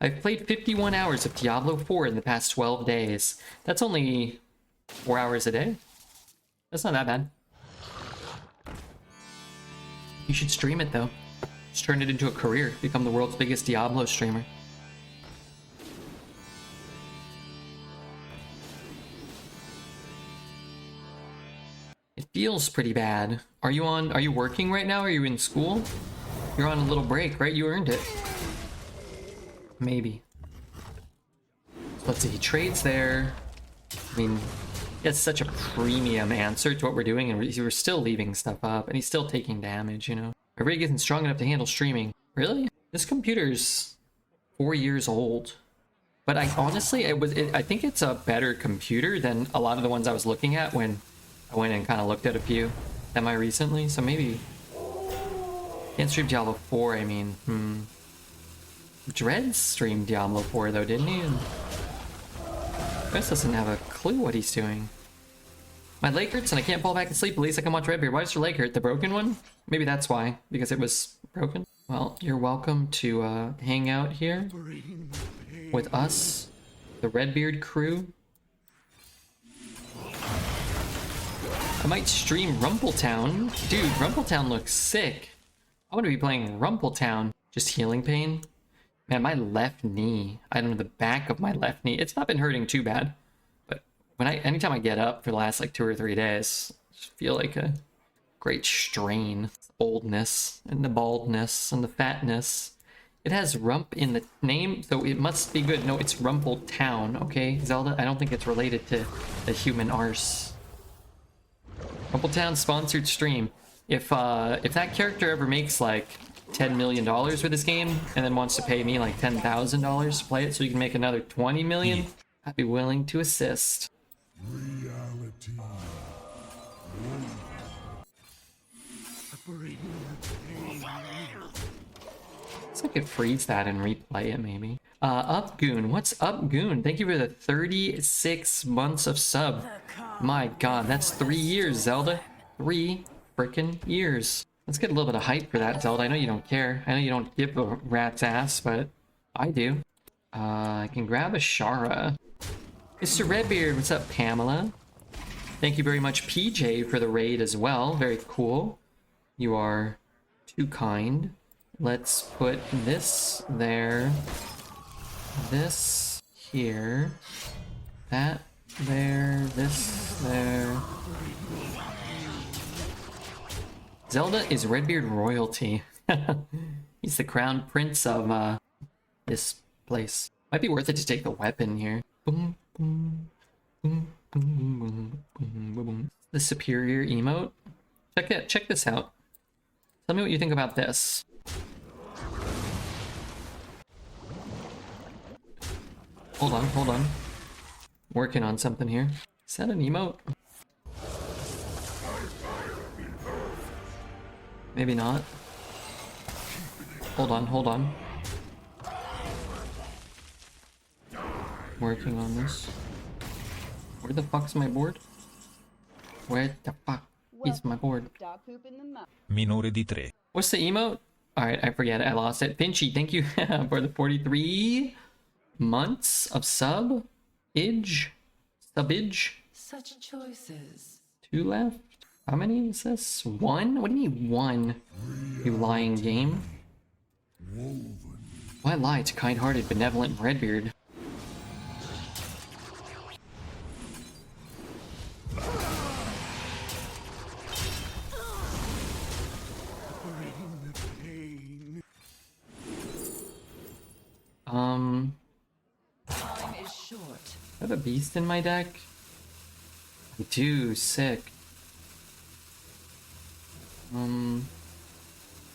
I've played 51 hours of Diablo 4 in the past 12 days. That's only 4 hours a day. That's not that bad. You should stream it, though. Just turn it into a career. Become the world's biggest Diablo streamer. It feels pretty bad. Are you working right now? Are you in school? You're on a little break, right? You earned it. Maybe. Let's see, he trades there. I mean, he has such a premium answer to what we're doing, and we're still leaving stuff up, and he's still taking damage, you know? My rig isn't strong enough to handle streaming. Really? This computer's 4 years old. But I honestly, I think it's a better computer than a lot of the ones I was looking at when I went and kind of looked at a few semi-recently, so maybe... Can't stream Diablo 4, I mean, Dread streamed Diablo 4 though, didn't he? And Chris doesn't have a clue what he's doing. My leg hurts and I can't fall back to sleep. At least I can watch Redbeard. Why does your leg hurt? The broken one? Maybe that's why. Because it was broken? Well, you're welcome to hang out here with us, the Redbeard crew. I might stream Rumpletown. Dude, Rumpletown looks sick. I want to be playing Rumpletown. Just healing pain. Man, my left knee. I don't know, the back of my left knee. It's not been hurting too bad. But anytime I get up for the last like 2 or 3 days, I just feel like a great strain. Oldness and the baldness and the fatness. It has rump in the name, so it must be good. No, it's Rumpletown, okay? Zelda, I don't think it's related to the human arse. Rumpletown sponsored stream. If that character ever makes like $10 million for this game and then wants to pay me like $10,000 to play it so you can make another 20 million, I'd be willing to assist. Reality. Looks like it frees that and replay it maybe. Upgoon, what's up, Goon? Thank you for the 36 months of sub. My god, that's 3 years, Zelda. 3 freaking years. Let's get a little bit of hype for that, Zelda. I know you don't care. I know you don't give a rat's ass, but I do. I can grab a Shara. Mr. Redbeard, what's up, Pamela? Thank you very much, PJ, for the raid as well. Very cool. You are too kind. Let's put this there. This here. That there. This there. Zelda is Redbeard royalty. He's the crown prince of this place. Might be worth it to take the weapon here. Boom, boom, boom, boom, boom, boom, boom. The superior emote. Check this out. Tell me what you think about this. Hold on. Working on something here. Is that an emote? Maybe not. Hold on. Working on this. Where the fuck's my board? Where the fuck is my board? Minore di 3. What's the emote? Alright, I forget it. I lost it. Pinchy, thank you for the 43 months of Subage. Such choices. 2 left. How many is this? 1? What do you mean 1? You lying game. Why lie to kind-hearted, benevolent Redbeard? Time is short. I have a beast in my deck? I do, sick.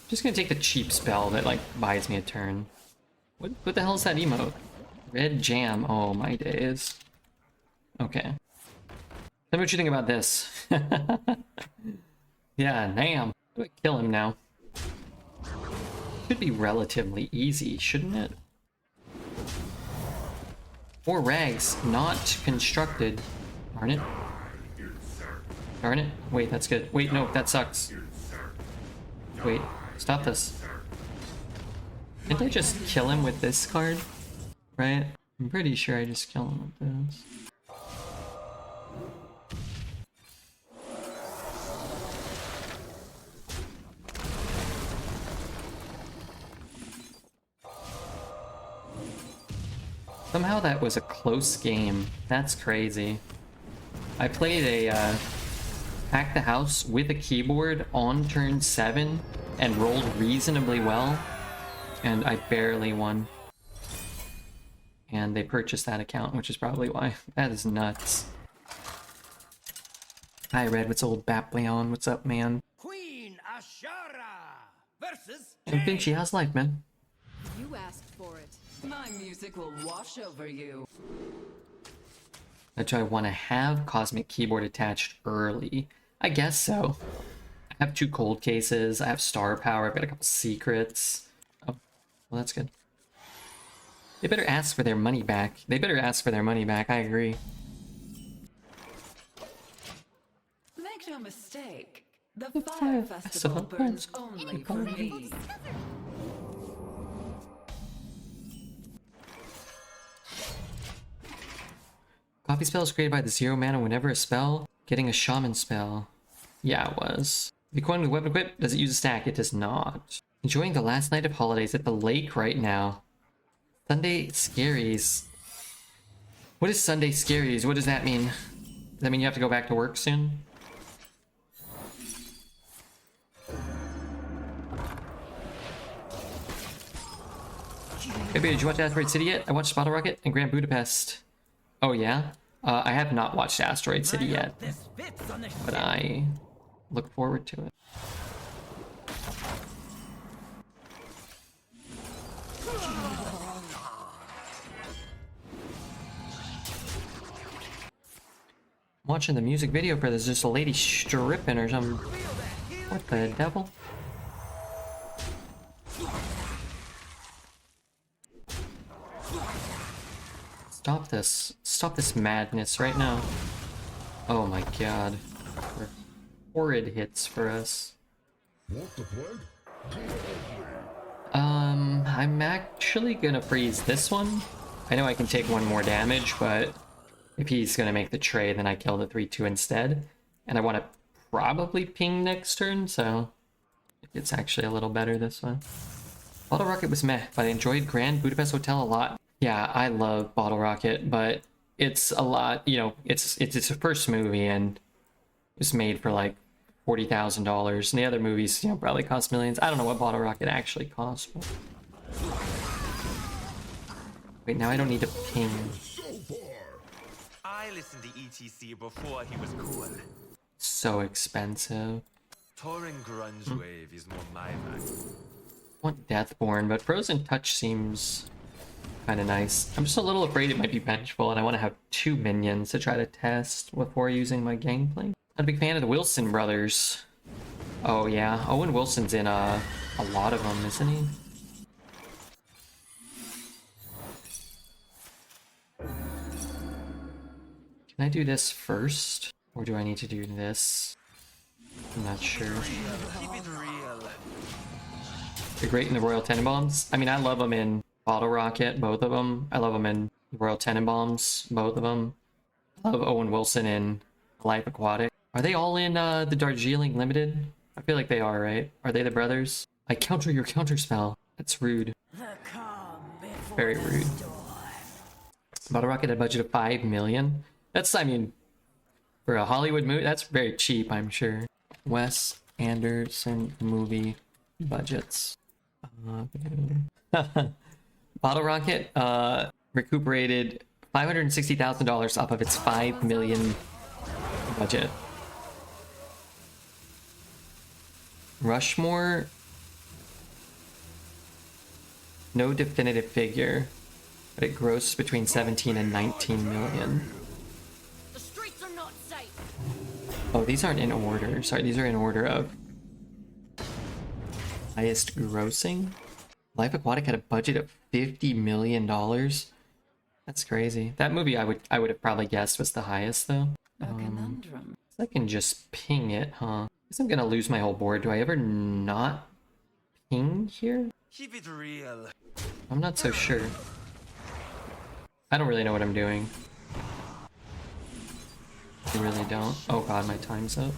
Just gonna take the cheap spell that like buys me a turn. What the hell is that emote? Red jam. Oh my days. Okay. Tell me what you think about this. Yeah, damn. Do I kill him now? Should be relatively easy, shouldn't it? 4 rags, not constructed. Darn it. Darn it. Wait, that's good. Wait, no, that sucks. Wait, stop this. Can't I just kill him with this card? Right? I'm pretty sure I just kill him with this. Somehow that was a close game. That's crazy. I played a Hack the House with a keyboard on turn 7 and rolled reasonably well, and I barely won. And they purchased that account, which is probably why. That is nuts. Hi Red, what's old Bapleon? What's up, man? Queen Ashara versus And Vinci, how's life, man? You asked for it. My music will wash over you. Do I want to have Cosmic Keyboard attached early? I guess so. I have 2 cold cases, I have star power, I've got a couple secrets. Oh, well that's good. They better ask for their money back. They better ask for their money back, I agree. Make no mistake. The Fire Festival burns only for me. Coffee spell is created by the 0 mana whenever a spell, getting a shaman spell. Yeah, it was. The coin with weapon equip, does it use a stack? It does not. Enjoying the last night of holidays at the lake right now. Sunday Scaries. What is Sunday Scaries? What does that mean? Does that mean you have to go back to work soon? Maybe did you watch Asteroid City yet? I watched Bottle Rocket and Grand Budapest. Oh yeah? I have not watched Asteroid City yet, but I look forward to it. I'm watching the music video for this, just a lady stripping or something. What the devil? Stop this madness right now. Oh my god. They're horrid hits for us. I'm actually gonna freeze this one. I know I can take one more damage, but if he's gonna make the trade, then I kill the 3/2 instead. And I want to probably ping next turn, so it's actually a little better this one. Bottle Rocket was meh, but I enjoyed Grand Budapest Hotel a lot. Yeah, I love Bottle Rocket, but it's a lot, you know, it's a first movie and it's made for like $40,000. And the other movies, you know, probably cost millions. I don't know what Bottle Rocket actually costs. But... Wait, now I don't need to ping. I listened to ETC before he was cool. So expensive. Touring grunge wave is more my bag. I want Deathborn, but Frozen Touch seems kind of nice. I'm just a little afraid it might be vengeful, and I want to have 2 minions to try to test before using my Gangplank. I'm a big fan of the Wilson brothers. Oh yeah, Owen Wilson's in a lot of them, isn't he? Can I do this first? Or do I need to do this? I'm not sure. Keep it real. They're great in the Royal Tenenbaums. I mean, I love them in Bottle Rocket, both of them. I love them in Royal Tenenbaums, both of them. I love Owen Wilson in Life Aquatic. Are they all in the Darjeeling Limited? I feel like they are, right? Are they the brothers? I counter your counterspell. That's rude. Very rude. Bottle Rocket had a budget of $5 million. That's, I mean, for a Hollywood movie, that's very cheap, I'm sure. Wes Anderson movie budgets. Bottle Rocket recuperated $560,000 off of its $5 million budget. Rushmore, no definitive figure, but it grossed between 17 and 19 million. The streets are not safe. Oh, these aren't in order. Sorry, these are in order of highest grossing. Life Aquatic had a budget of $50 million. That's crazy. That movie I would have probably guessed was the highest though. Conundrum. I can just ping it, huh? I guess I'm gonna lose my whole board. Do I ever not ping here? Keep it real. I'm not so sure. I don't really know what I'm doing. I really don't. Oh god, my time's up.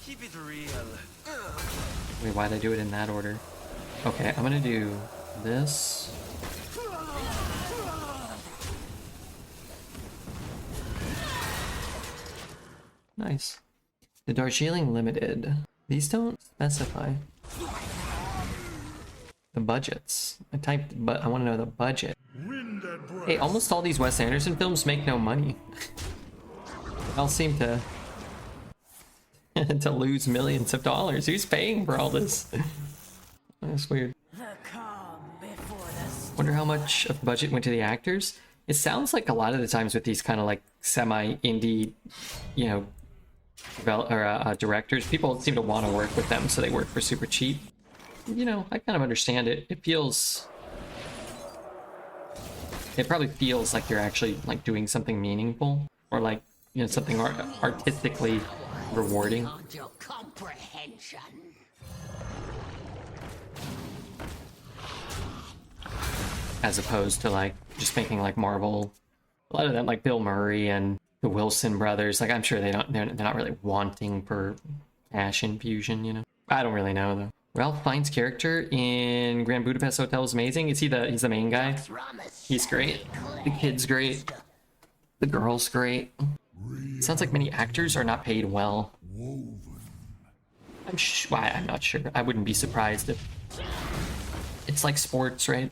Keep it real. Wait, why'd I do it in that order? Okay, I'm gonna do this. Nice. The Darjeeling Limited. These don't specify. The budgets. I typed, but I want to know the budget. Hey, almost all these Wes Anderson films make no money. They all seem to to lose millions of dollars. Who's paying for all this? That's weird. Wonder how much of the budget went to the actors. It sounds like a lot of the times with these kind of like semi-indie, you know, directors, people seem to want to work with them, so they work for super cheap. You know, I kind of understand it. It probably feels like you're actually like doing something meaningful, or like, you know, something artistically rewarding. Beyond your comprehension. As opposed to like just making like Marvel A lot of them, like Bill Murray and the Wilson brothers, like I'm sure they're not really wanting for cash infusion, you know. I don't really know though. Ralph Fiennes' character in Grand Budapest Hotel is amazing. He's the main guy? He's great. The kid's great. The girl's great. It sounds like many actors are not paid well. I'm not sure. I wouldn't be surprised if it's like sports, right?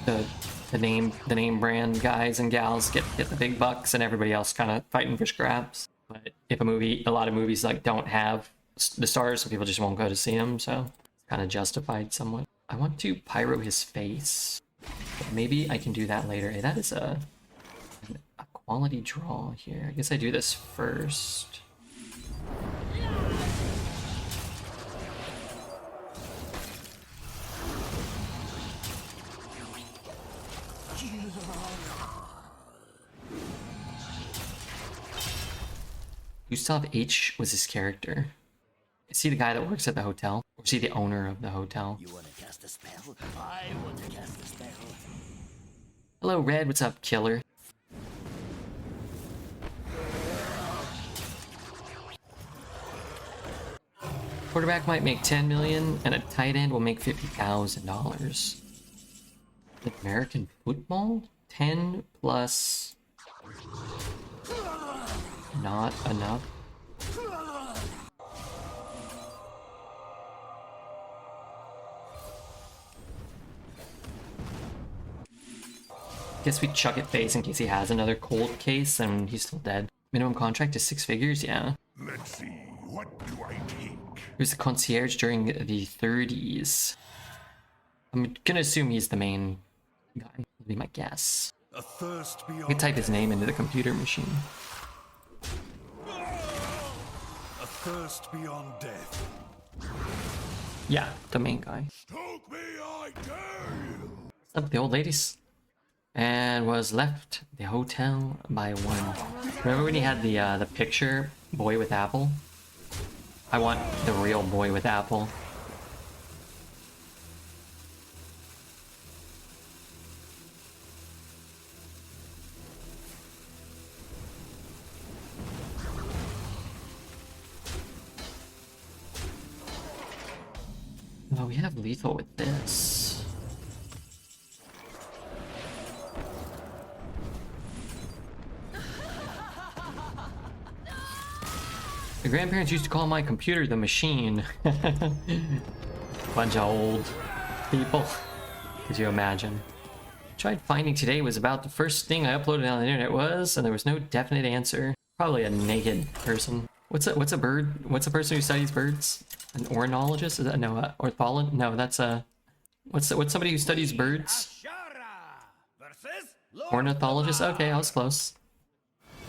The name brand guys and gals get the big bucks, and everybody else kind of fighting for scraps. But if a lot of movies like don't have the stars, so people just won't go to see them, so it's kind of justified somewhat. I want to pyro his face, but maybe I can do that later. Hey, that is a quality draw here. I guess I do this first. Gustav H was his character. Is he the guy that works at the hotel? Or is he the owner of the hotel? You wanna cast a spell? I want to cast a spell. Hello, Red. What's up, killer? Quarterback might make 10 million, and a tight end will make $50,000. American football? 10 plus... not enough. Guess we chuck it face in case he has another cold case and he's still dead. Minimum contract is 6 figures, yeah. Let's see, what do I take? He was the concierge during the 30s. I'm gonna assume he's the main guy. That'd be my guess. A thirst I beyond can type his name into the computer machine. a thirst beyond death. Yeah, the main guy. Stoke me, I dare you. What's up with the old ladies? And was left the hotel by one. Remember when he had the picture boy with apple? I want the real boy with apple. Oh, we have lethal with this. The grandparents used to call my computer the machine. Bunch of old people. Could you imagine? Tried finding today was about the first thing I uploaded on the internet was, and there was no definite answer. Probably a naked person. What's a bird? What's a person who studies birds? An ornithologist? Is that no ornithologist? No, that's a what's somebody who studies birds? Ornithologist? Okay, I was close.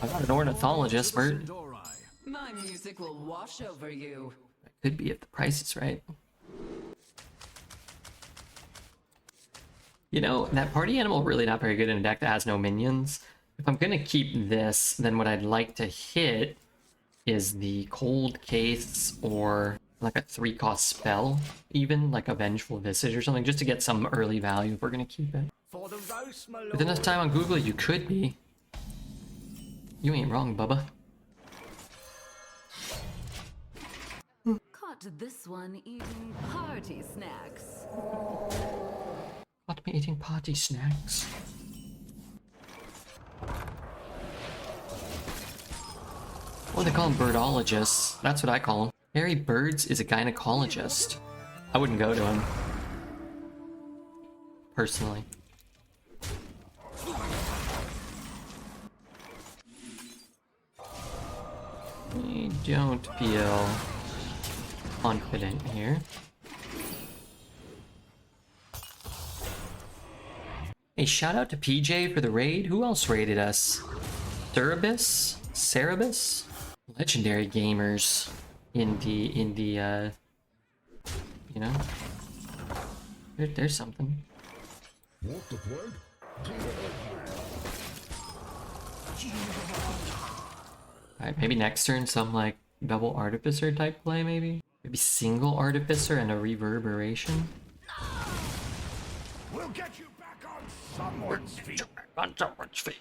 I got an ornithologist, Bert. My music will wash over you. Could be if the price is right. You know, that party animal really not very good in a deck that has no minions. If I'm gonna keep this, then what I'd like to hit is the cold case or like a 3-cost spell, even like a vengeful visage or something, just to get some early value if we're gonna keep it. For the roast, my lord. With enough time on Google, you could be. You ain't wrong, Bubba. Caught this one eating party snacks. Caught me eating party snacks. Or they call them birdologists. That's what I call them. Harry Birds is a gynecologist. I wouldn't go to him. Personally. I don't feel confident here. Hey, shout out to PJ for the raid. Who else raided us? Durabus? Cerebus? Legendary gamers in the you know, there's something. What the plague? Alright, maybe next turn some like double artificer type play, maybe single artificer and a reverberation. We'll get you back on someone's feet. On someone's feet.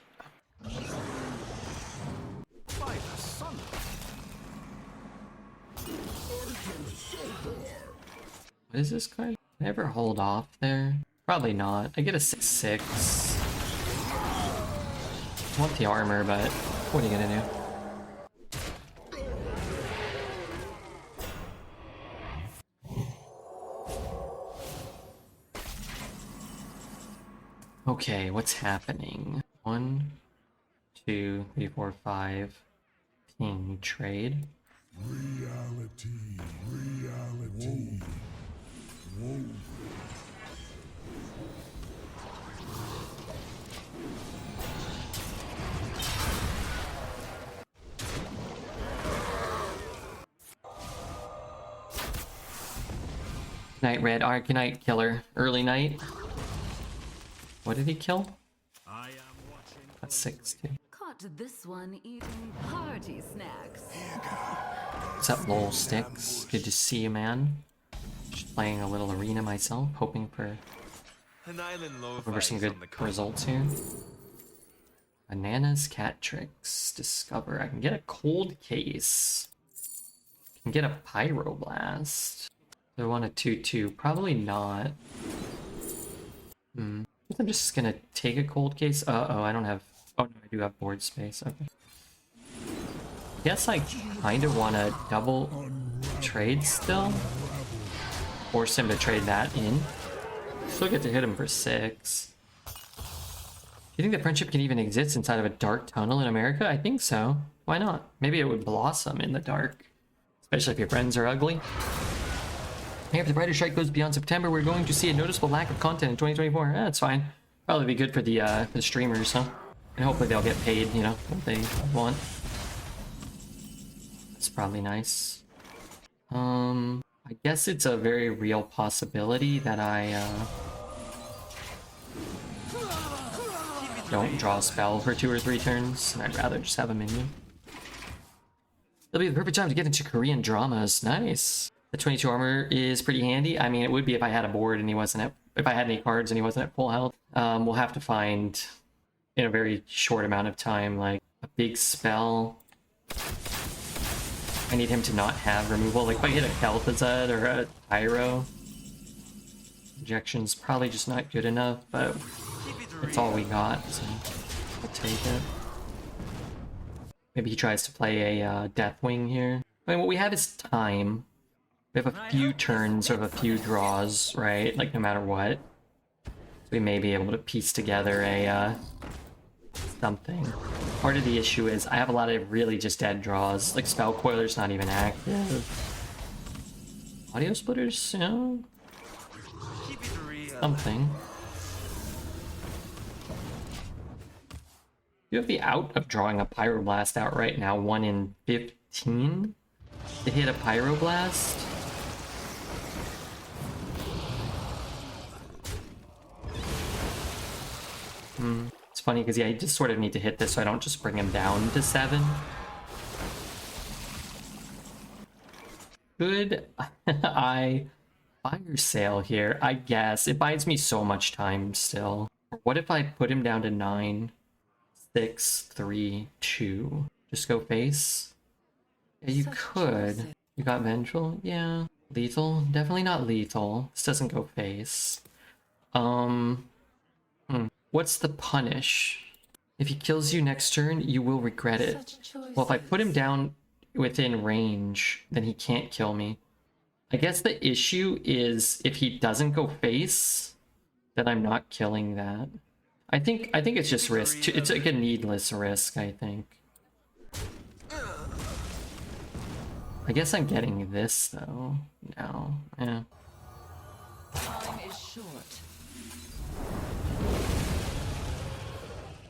By the sun. What is this card? Can I ever hold off there? Probably not. I get a 6/6. I want the armor, but what are you gonna do? Okay, what's happening? 1, 2, 3, 4, 5. Ping trade. Reality. Whoa. Night Red, Arcanite Killer, early night. What did he kill? I am watching. That's 6 too. Caught this one eating party snacks. What's up, lol sticks? Good to see you, man. Just playing a little arena myself, hoping for some good results here. Bananas, cat tricks, discover. I can get a cold case. Can get a pyroblast. Do I want a 2/2? Probably not. I think I'm just gonna take a cold case. Oh, I don't have. Oh no, I do have board space. Okay. Guess I kind of want to double trade still. Force him to trade that in. Still get to hit him for 6. Do you think that friendship can even exist inside of a dark tunnel in America? I think so. Why not? Maybe it would blossom in the dark. Especially if your friends are ugly. If the brighter strike goes beyond September, we're going to see a noticeable lack of content in 2024. That's fine. Probably be good for the streamers, huh? And hopefully they'll get paid, you know, what they want. That's probably nice. I guess it's a very real possibility that I don't draw a spell for 2 or 3 turns, and I'd rather just have a minion. It'll be the perfect time to get into Korean dramas. Nice. The 22 armor is pretty handy. I mean, it would be if I had a board and he wasn't at, if I had any cards and he wasn't at full health. We'll have to find in a very short amount of time, like a big spell. I need him to not have removal. Like if I hit a KelThuzad or a Pyro, injection's probably just not good enough, but it's all we got, so I'll take it. Maybe he tries to play a Deathwing here. I mean, what we have is time. We have a few turns of a few draws, right? Like, no matter what. So we may be able to piece together a, something. Part of the issue is I have a lot of really just dead draws. Like, Spell Coiler's not even active. Audio Splitters, you know? Something. You have the out of drawing a Pyroblast out right now, 1 in 15 to hit a Pyroblast. It's funny because yeah, I just sort of need to hit this so I don't just bring him down to 7. Could I fire sale here? I guess. It buys me so much time still. What if I put him down to 9, 6, 3, 2? Just go face? Yeah, you could. You got Vengeful? Yeah. Lethal? Definitely not lethal. This doesn't go face. What's the punish? If he kills you next turn, you will regret it. Well, if I put him down within range, then he can't kill me. I guess the issue is if he doesn't go face, then I'm not killing that. I think it's just risk. It's like a needless risk, I think. I guess I'm getting this though. No. Yeah. Time is short.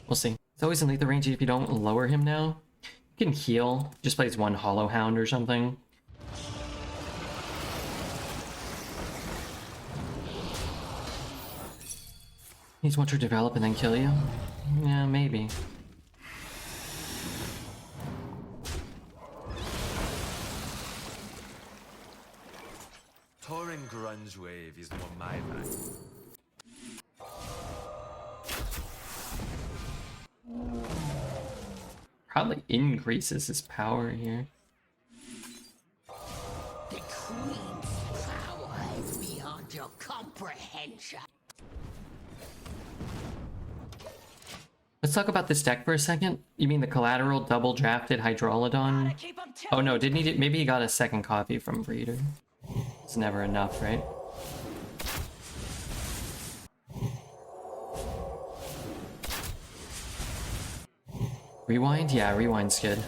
We'll see. It's always in lethal range if you don't lower him now. You can heal. Just plays 1 Hollow Hound or something. He's one to develop and then kill you? Yeah, maybe. Touring grunge wave is more my bag. Probably increases his power here. The queen's power is beyond your comprehension. Let's talk about this deck for a second. You mean the collateral double drafted Hydrolodon? Oh no, didn't he? Maybe he got a second copy from Breeder. It's never enough, right? Rewind? Yeah, rewind's good.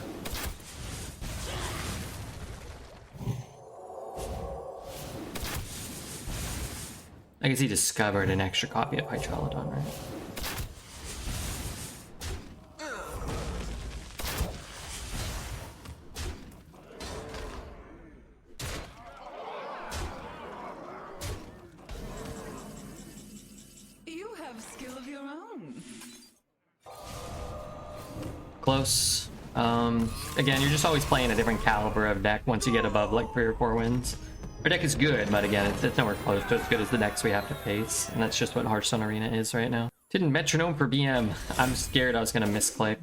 I guess he discovered an extra copy of Hydrolodon, right? You have skill of your own. Close. Again, you're just always playing a different caliber of deck once you get above like 3 or 4 wins. Our deck is good, but again, it's nowhere close to as good as the decks we have to face, and that's just what Hearthstone Arena is right now. Didn't metronome for BM. I'm scared I was gonna misclick.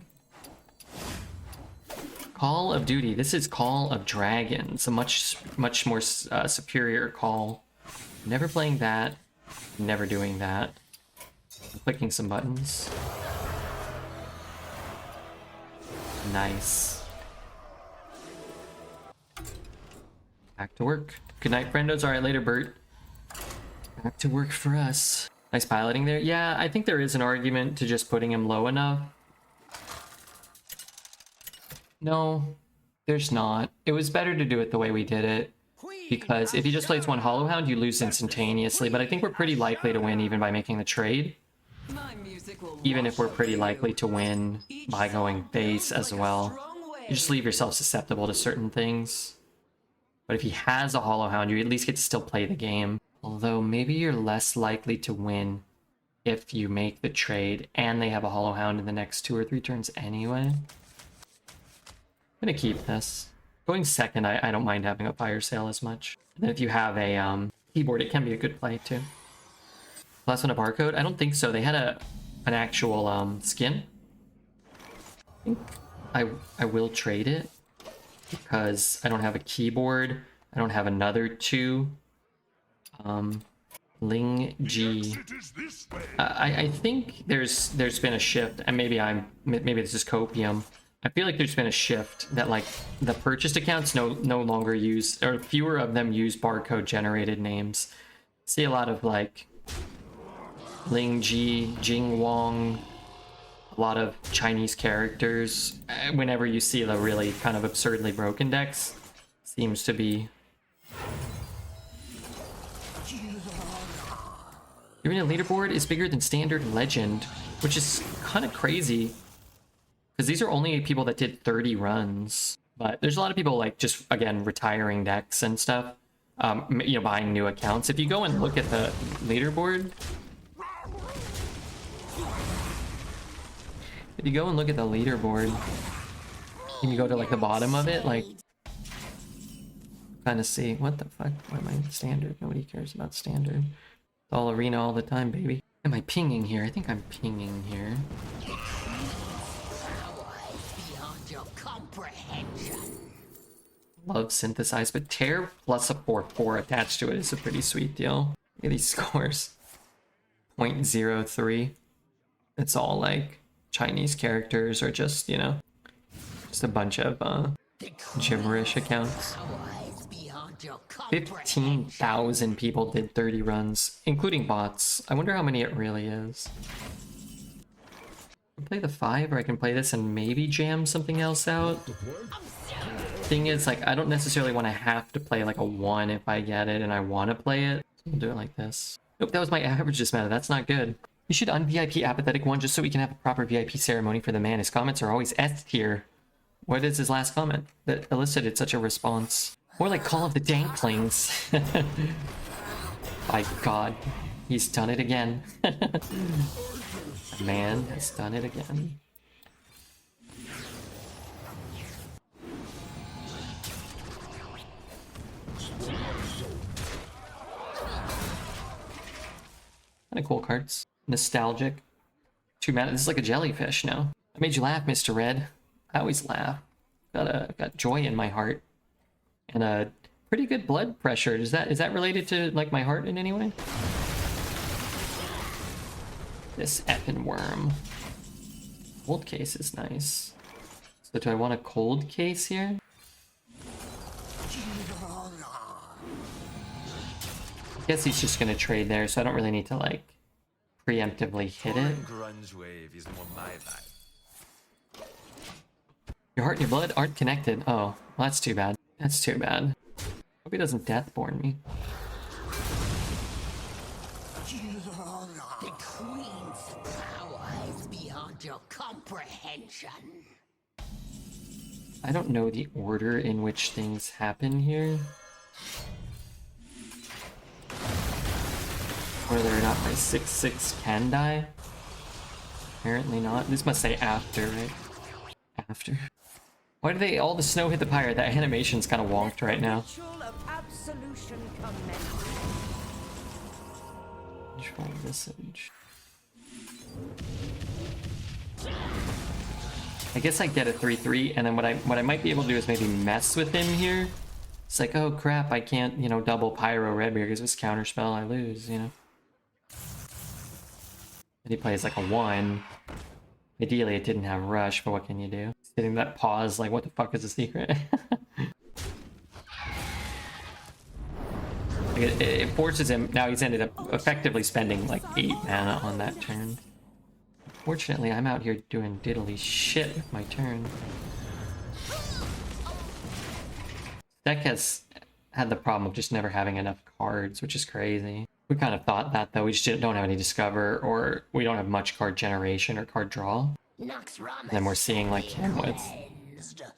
Call of Duty. This is Call of Dragons, a much more superior call. Never playing that. Never doing that. I'm clicking some buttons. Nice. Back to work. Good night, friendos. All right, later, Bert. Back to work for us. Nice piloting there. Yeah, I think there is an argument to just putting him low enough. No, there's not. It was better to do it the way we did it. Because if he just plays one Hollow Hound, you lose instantaneously. But I think we're pretty likely to win even by making the trade. Even if we're pretty likely to win by going base as well. You just leave yourself susceptible to certain things. But if he has a Hollow Hound, you at least get to still play the game. Although maybe you're less likely to win if you make the trade and they have a Hollow Hound in the next 2 or 3 turns anyway. I'm gonna keep this. Going second, I don't mind having a fire sale as much. And then if you have a keyboard, it can be a good play too. Last one, a barcode? I don't think so. They had an actual skin. I think I will trade it because I don't have a keyboard. I don't have another 2. Ling G. I think there's been a shift, and maybe this is copium. I feel like there's been a shift that like the purchased accounts no longer use, or fewer of them use barcode generated names. See a lot of like Ling Ji, Jing Wong, a lot of Chinese characters. Whenever you see the really kind of absurdly broken decks, seems to be. Your arena leaderboard is bigger than standard legend, which is kind of crazy. Because these are only people that did 30 runs. But there's a lot of people like just, again, retiring decks and stuff. You know, buying new accounts. If you go and look at the leaderboard... If you go and look at the leaderboard, and you go to like the bottom of it, like... Kind of see, what the fuck? Why am I standard? Nobody cares about standard. It's all arena all the time, baby. Am I pinging here? I think I'm pinging here. Love synthesize, but tear plus a 4/4 attached to it is a pretty sweet deal. Look at these scores. 0.03. It's all like Chinese characters or just, you know, just a bunch of gibberish accounts. 15,000 people did 30 runs, including bots. I wonder how many it really is. I can play the 5, or I can play this and maybe jam something else out. Thing is, like, I don't necessarily want to have to play like a 1 if I get it and I want to play it. So I'll do it like this. Nope, that was my average dismount. That's not good. You should un-VIP apathetic 1 just so we can have a proper VIP ceremony for the man. His comments are always S tier. What is his last comment that elicited such a response? More like Call of the Danklings. By God, he's done it again. The man has done it again. Kind of cool cards. Nostalgic. 2 mana. This is like a jellyfish now. I made you laugh, Mr. Red. I always laugh. Got joy in my heart. And a pretty good blood pressure. Is that related to like my heart in any way? This effing worm. Cold case is nice. So do I want a cold case here? I guess he's just gonna trade there, so I don't really need to like preemptively hit it. Pouring grunge wave is more my vibe. Your heart and your blood aren't connected. Oh, well, that's too bad. That's too bad. Hope he doesn't deathborn me. The Queen's power is beyond your comprehension. I don't know the order in which things happen here. Whether or not my 6/6 can die. Apparently not. This must say after, right? After. Why do they all the snow hit the pirate? That animation's kind of wonked right now. Ritual of absolution commences. Control visage. I guess I get a 3/3, and then what I might be able to do is maybe mess with him here. It's like, oh crap, I can't, you know, double pyro Redbeard because this counterspell I lose, you know. And he plays like a 1. Ideally it didn't have rush, but what can you do? Hitting that pause, like what the fuck is the secret? It forces him, now he's ended up effectively spending like 8 mana on that turn. Fortunately, I'm out here doing diddly shit with my turn. Deck has had the problem of just never having enough cards, which is crazy. We kind of thought that though, we just don't have any discover, or we don't have much card generation or card draw. And then we're seeing like him with,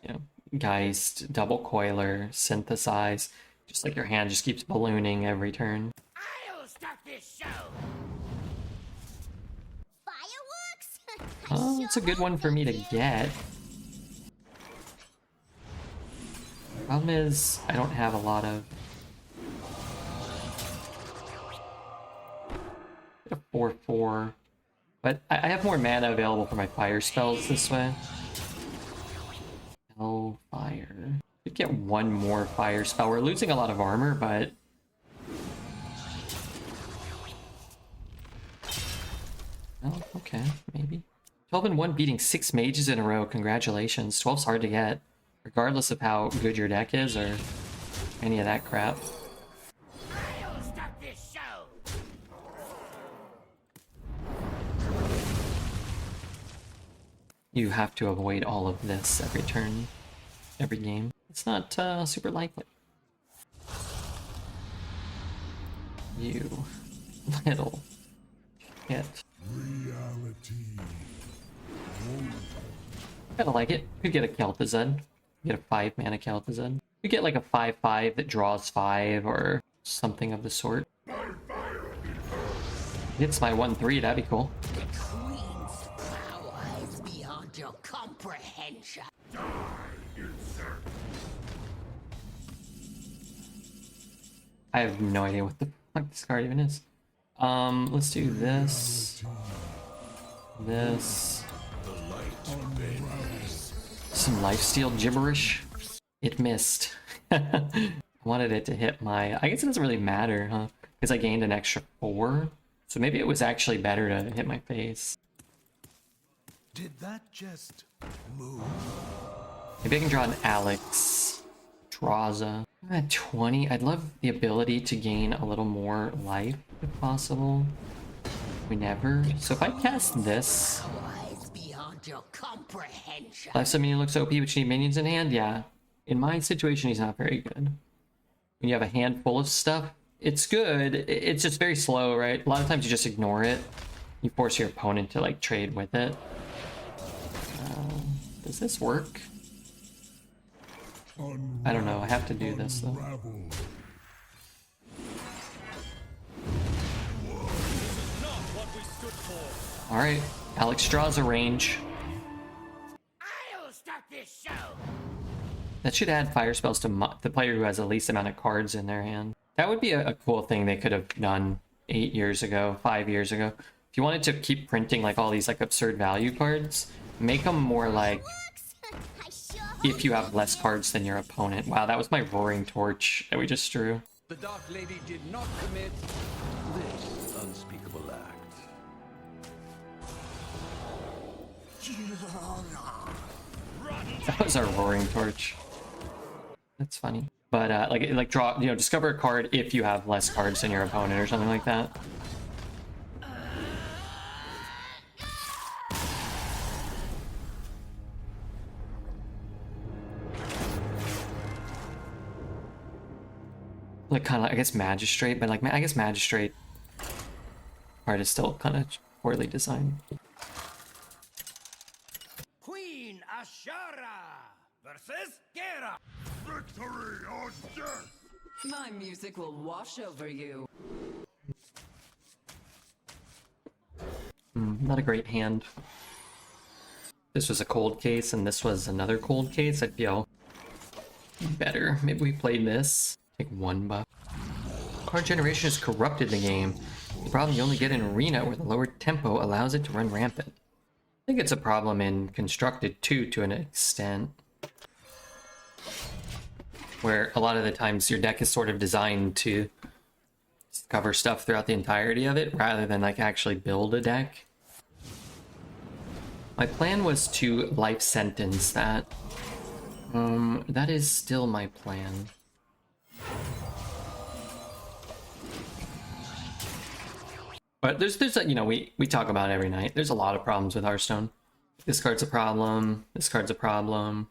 you know, Geist, double coiler, synthesize. Just like your hand just keeps ballooning every turn. I'll start this show. Fireworks? Oh, it's a good one for me to get. Problem is, I don't have a lot of... A 4/4. But I have more mana available for my fire spells this way. Hellfire. Could get one more fire spell. We're losing a lot of armor, but... Oh, okay, maybe. 12-1 beating 6 mages in a row. Congratulations. 12's hard to get, regardless of how good your deck is or any of that crap. I'll start this show. You have to avoid all of this every turn, every game. It's not super likely. You little shit. Reality. Kinda like it. Could get a KelThuzad. Get a 5 mana KelThuzad. Could get like a 5/5 that draws 5 or something of the sort. Hits my 1/3, that'd be cool. The Queen's power is beyond your comprehension. I have no idea what the fuck this card even is. Let's do this. This. Some lifesteal gibberish. It missed. I wanted it to hit my... I guess it doesn't really matter, huh? Because I gained an extra 4. So maybe it was actually better to hit my face. Did that just move? Maybe I can draw an Alex. Draza. I'm at 20. I'd love the ability to gain a little more life, if possible. We never. So if I cast this... Power is beyond your comprehension. Life summoning looks OP, but you need minions in hand? Yeah. In my situation, he's not very good. When you have a handful of stuff, it's good. It's just very slow, right? A lot of times you just ignore it. You force your opponent to, like, trade with it. Does this work? I don't know. I have to do this, though. Alright. Alex draws a range. I'll start this show. That should add fire spells to the player who has the least amount of cards in their hand. That would be a cool thing they could have done 8 years ago, 5 years ago. If you wanted to keep printing like all these like absurd value cards, make them more like I sure if you have less cards than your opponent. Wow, that was my Roaring Torch that we just drew. The Dark Lady did not commit this unspeakable act. That was our Roaring Torch. That's funny. But like draw, discover a card if you have less cards than your opponent or something like that. Like kind of, I guess Magistrate, but like I guess Magistrate card is still kind of poorly designed. Queen Ashara versus Gera. Victory or death! My music will wash over you. Not a great hand. This was a cold case, and this was another cold case. I feel better. Maybe we played this. Take 1 buff. Card generation has corrupted the game. The problem you only get in Arena, where the lower tempo allows it to run rampant. I think it's a problem in Constructed too, to an extent. Where a lot of the times your deck is sort of designed to cover stuff throughout the entirety of it, rather than like actually build a deck. My plan was to life sentence that. That is still my plan. But there's we talk about it every night. There's a lot of problems with Hearthstone. This card's a problem. This card's a problem.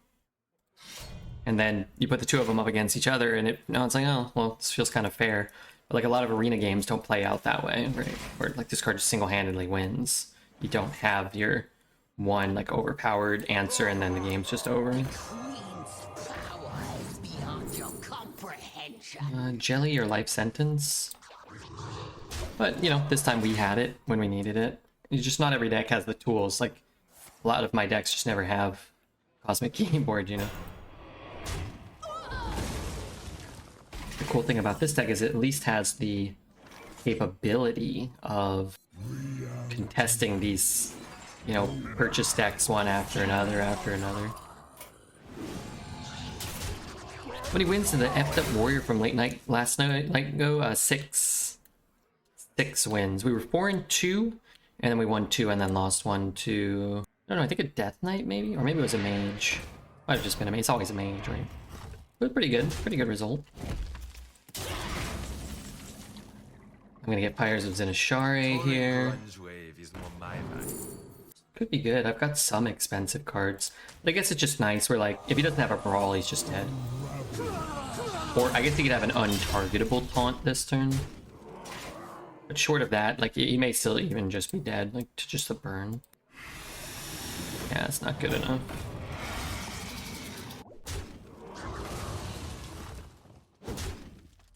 And then you put the two of them up against each other, and it's like, oh, well, this feels kind of fair. But like a lot of arena games don't play out that way, right? Where like this card just single-handedly wins. You don't have your one like overpowered answer, and then the game's just over. Queen's power is beyond your comprehension. Jelly or life sentence. But this time we had it when we needed it. It's just not every deck has the tools. Like a lot of my decks just never have Cosmic Keyboard, The cool thing about this deck is it at least has the capability of contesting these, purchase decks one after another after another. When he wins to the effed up warrior from late night last night go 6 wins. We were 4-2, and then we won 2 and then lost 1 to, I don't know, I think a Death Knight maybe, or maybe it was a Mage. Might have just been a Mage. It's always a Mage, right? It was pretty good result. I'm gonna get Pyres of Zinashari here. Grunge wave is more my bag. Could be good. I've got some expensive cards. But I guess it's just nice where, like, if he doesn't have a Brawl, he's just dead. Or I guess he could have an untargetable taunt this turn. But short of that, like, he may still even just be dead, like, to just a burn. Yeah, it's not good enough.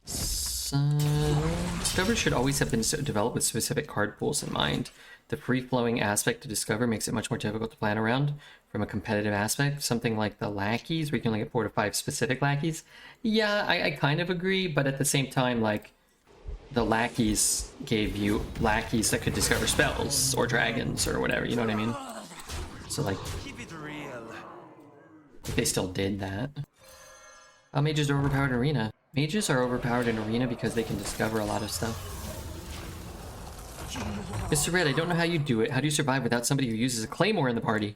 So, Discover should always have been developed with specific card pools in mind. The free-flowing aspect to Discover makes it much more difficult to plan around from a competitive aspect. Something like the lackeys, where you can only get 4 to 5 specific lackeys. Yeah, I kind of agree, but at the same time, like, the lackeys gave you lackeys that could discover spells or dragons or whatever, you know what I mean? So, like, Keep it real. they still did that. Mages are overpowered in Arena. Mages are overpowered in Arena because they can discover a lot of stuff. Mr. Red, I don't know how you do it. How do you survive without somebody who uses a claymore in the party?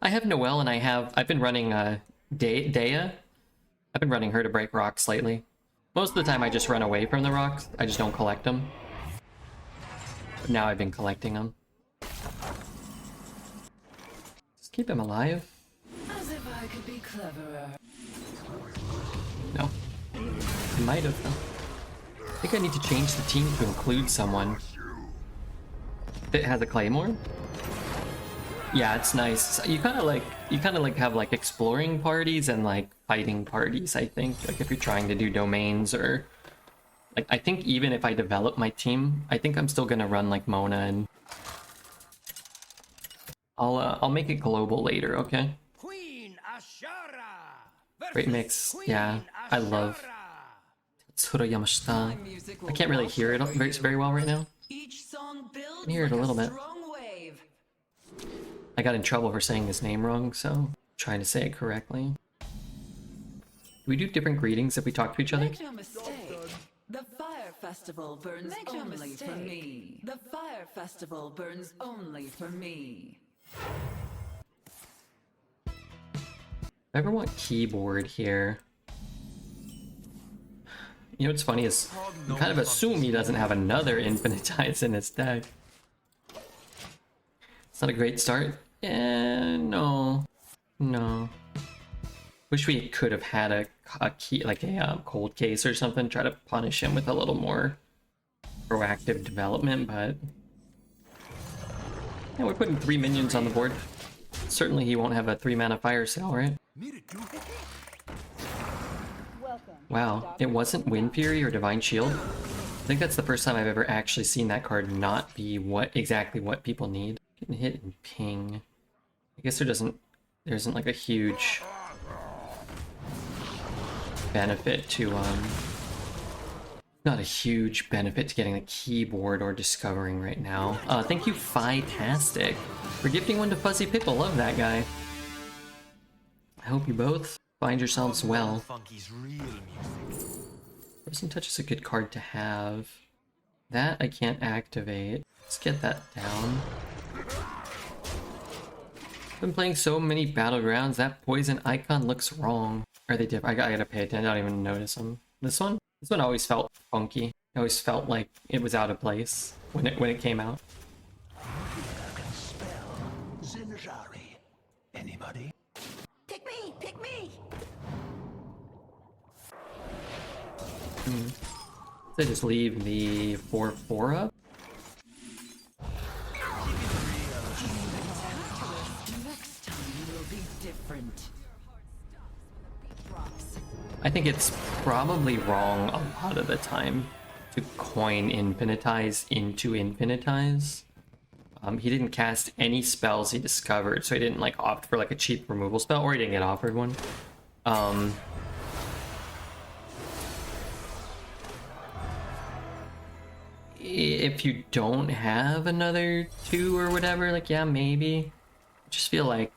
I have Noelle, and I've been running Dea. I've been running her to break rocks lately. Most of the time I just run away from the rocks. I just don't collect them. But now I've been collecting them. Just keep him alive. As if I could be cleverer. No. I might have, though. I think I need to change the team to include someone that has a claymore. Yeah, it's nice. You kind of like have like exploring parties and like fighting parties, I think. Like if you're trying to do domains, or like I think even if I develop my team, I think I'm still gonna run like Mona, and I'll make it global later, okay? Queen Ashara Great mix. Yeah, I love Tsura Yamashita. I can't really hear it very well right now. Each song builds I can hear it a little bit. strong wave. I got in trouble for saying his name wrong, so trying to say it correctly. Do we do different greetings if we talk to each other? Make no mistake. The fire festival burns only for me. The fire festival burns only for me. If I ever want keyboard here. You know what's funny is you kind of assume he doesn't have another Infinitize in his deck. It's not a great start. Yeah, no. No. Wish we could have had a key, like a cold case or something, try to punish him with a little more proactive development, but yeah, we're putting 3 minions on the board. Certainly he won't have a 3-mana fire sale, right? Wow, it wasn't Wind Fury or Divine Shield. I think that's the first time I've ever actually seen that card not be exactly what people need. Getting hit and ping. I guess there isn't like a huge benefit to not a huge benefit to getting the keyboard or discovering right now. Thank you Fitastic for gifting one to Fuzzy Pickle. Love that guy. I hope you both find yourselves well. Frozen Touch is a good card to have. That I can't activate. Let's get that down. I've been playing so many battlegrounds, that poison icon looks wrong. Are they different? I gotta pay attention, I don't even notice them. This one always felt funky. It always felt like it was out of place when it came out. Anybody? Pick me! Pick me! So just leave the 4/4 up? Next time will be different. I think it's probably wrong a lot of the time to coin Infinitize into Infinitize. He didn't cast any spells he discovered, so he didn't like opt for like a cheap removal spell, or he didn't get offered one. If you don't have another 2 or whatever, like yeah, maybe. I just feel like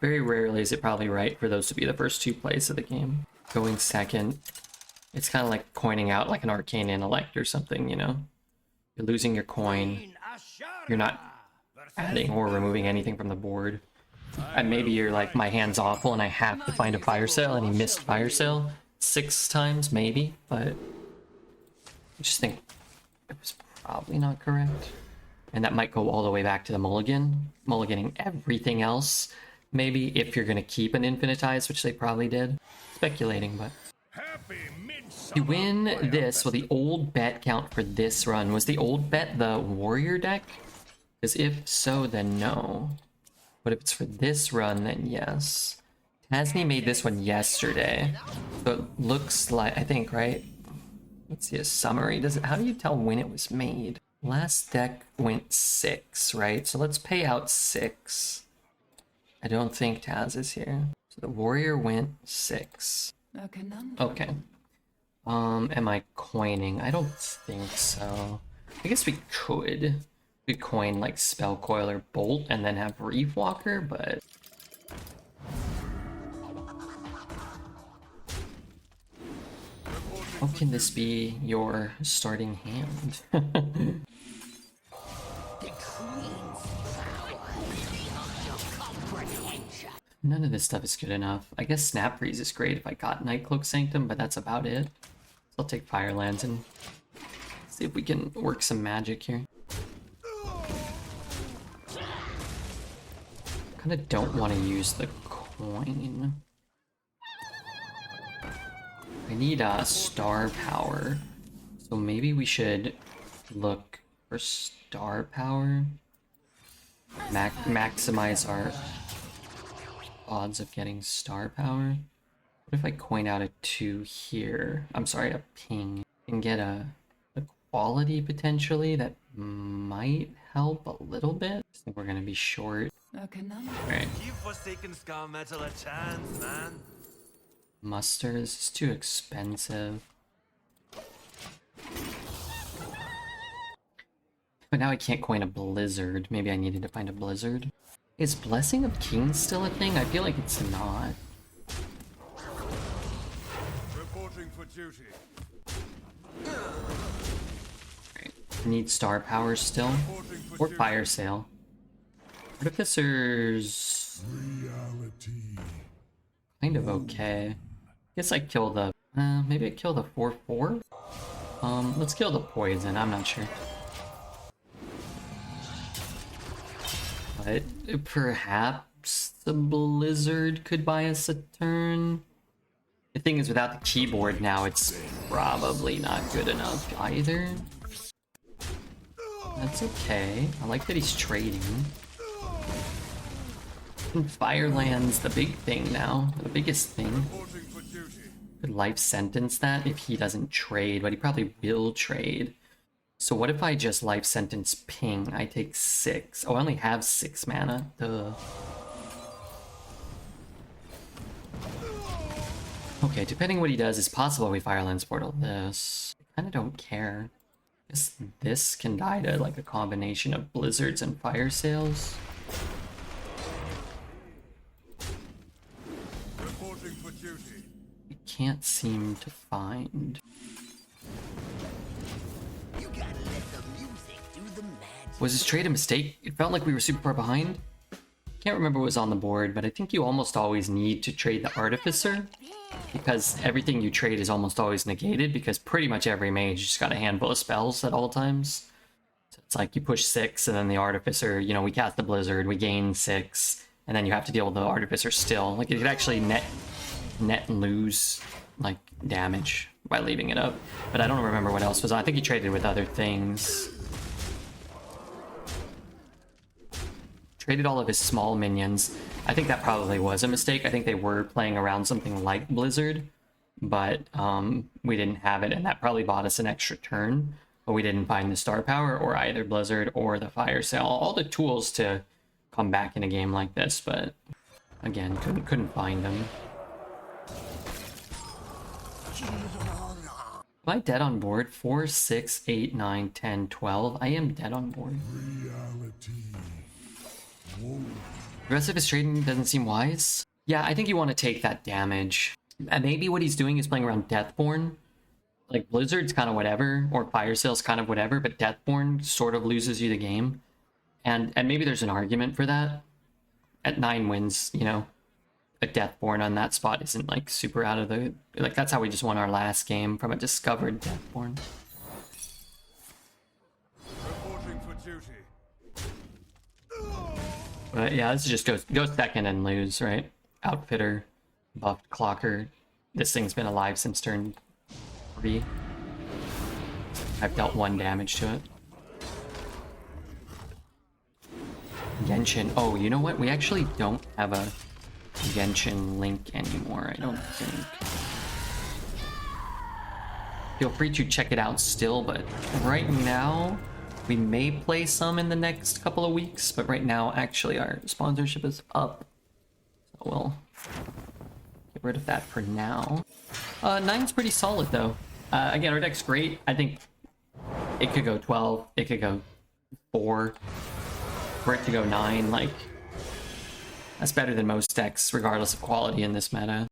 very rarely is it probably right for those to be the first 2 plays of the game. Going second, it's kind of like coining out like an Arcane Intellect or something, you know? You're losing your coin. You're not adding or removing anything from the board. And maybe you're like, my hand's awful and I have to find a fire sale, and he missed fire sale 6 times, maybe, but I just think it was probably not correct. And that might go all the way back to the mulligan. Mulliganing everything else. Maybe if you're going to keep an Infinitize, which they probably did. Speculating, but... You win this, will the old bet count for this run? Was the old bet the warrior deck? Because if so, then no. But if it's for this run, then yes. Tasney made this one yesterday. So it looks like, I think, right? Let's see a summary. How do you tell when it was made? Last deck went 6, right? So let's pay out 6. I don't think Taz is here. So the warrior went 6. Okay. Am I coining? I don't think so. I guess we could. We could coin like Spell Coil or Bolt and then have Reef Walker, but... How can this be your starting hand? None of this stuff is good enough. I guess Snap Freeze is great if I got Nightcloak Sanctum, but that's about it. So I'll take Firelands and see if we can work some magic here. Kinda don't want to use the coin. I need star power. So maybe we should look for star power. Maximize our odds of getting star power. What if I coin out a 2 here? I'm sorry, a ping. And get a quality potentially that might help a little bit. I think we're gonna be short. Alright. Keep Forsaken Scar Metal a chance, man. Muster, this is too expensive. But now I can't coin a Blizzard. Maybe I needed to find a Blizzard. Is Blessing of Kings still a thing? I feel like it's not. Reporting for duty. Right. Need star power still. Or fire sale. Artificer's Reality. kind of okay. Guess I kill the maybe I kill the 4/4? Let's kill the poison, I'm not sure. But perhaps the blizzard could buy us a turn. The thing is, without the keyboard now, it's probably not good enough either. That's okay. I like that he's trading. And Fireland's the big thing now. The biggest thing. Could life sentence that if he doesn't trade, but he probably will trade. So what if I just life sentence ping? I take 6. Oh, I only have 6 mana. Duh. Okay, depending what he does, it's possible we Firelands Portal this. I kinda don't care. Guess this can die to like a combination of blizzards and fire sales. Reporting for duty. I can't seem to find. You gotta let the music do the magic. Was this trade a mistake? It felt like we were super far behind. Can't remember what was on the board, but I think you almost always need to trade the Artificer because everything you trade is almost always negated because pretty much every mage just got a handful of spells at all times. So it's like you push 6 and then the Artificer, you know, we cast the Blizzard, we gain 6, and then you have to deal with the Artificer still. Like it could actually net and lose like damage by leaving it up. But I don't remember what else was on. I think he traded with other things. Traded all of his small minions. I think that probably was a mistake. I think they were playing around something like Blizzard, but we didn't have it, and that probably bought us an extra turn, but we didn't find the star power or either Blizzard or the fire sale. All the tools to come back in a game like this, but again, couldn't find them. Am I dead on board? 4, 6, 8, 9, 10, 12. I am dead on board. Reality. The rest of his trading doesn't seem wise. Yeah, I think you want to take that damage. And maybe what he's doing is playing around Deathborn. Like, Blizzard's kind of whatever, or Fire Sale's kind of whatever, but Deathborn sort of loses you the game. And maybe there's an argument for that. At 9 wins, you know, a Deathborn on that spot isn't, like, super out of the... Like, that's how we just won our last game, from a discovered Deathborn. Reporting for duty. But yeah, this is just go second and lose, right? Outfitter, buffed Clocker. This thing's been alive since turn 3. I've dealt 1 damage to it. Genshin. Oh, you know what? We actually don't have a Genshin link anymore, I don't think. Feel free to check it out still, but right now... We may play some in the next couple of weeks, but right now, actually, our sponsorship is up. So we'll get rid of that for now. 9's pretty solid, though. Again, our deck's great. I think it could go 12. It could go 4. For it to go 9, like... That's better than most decks, regardless of quality in this meta.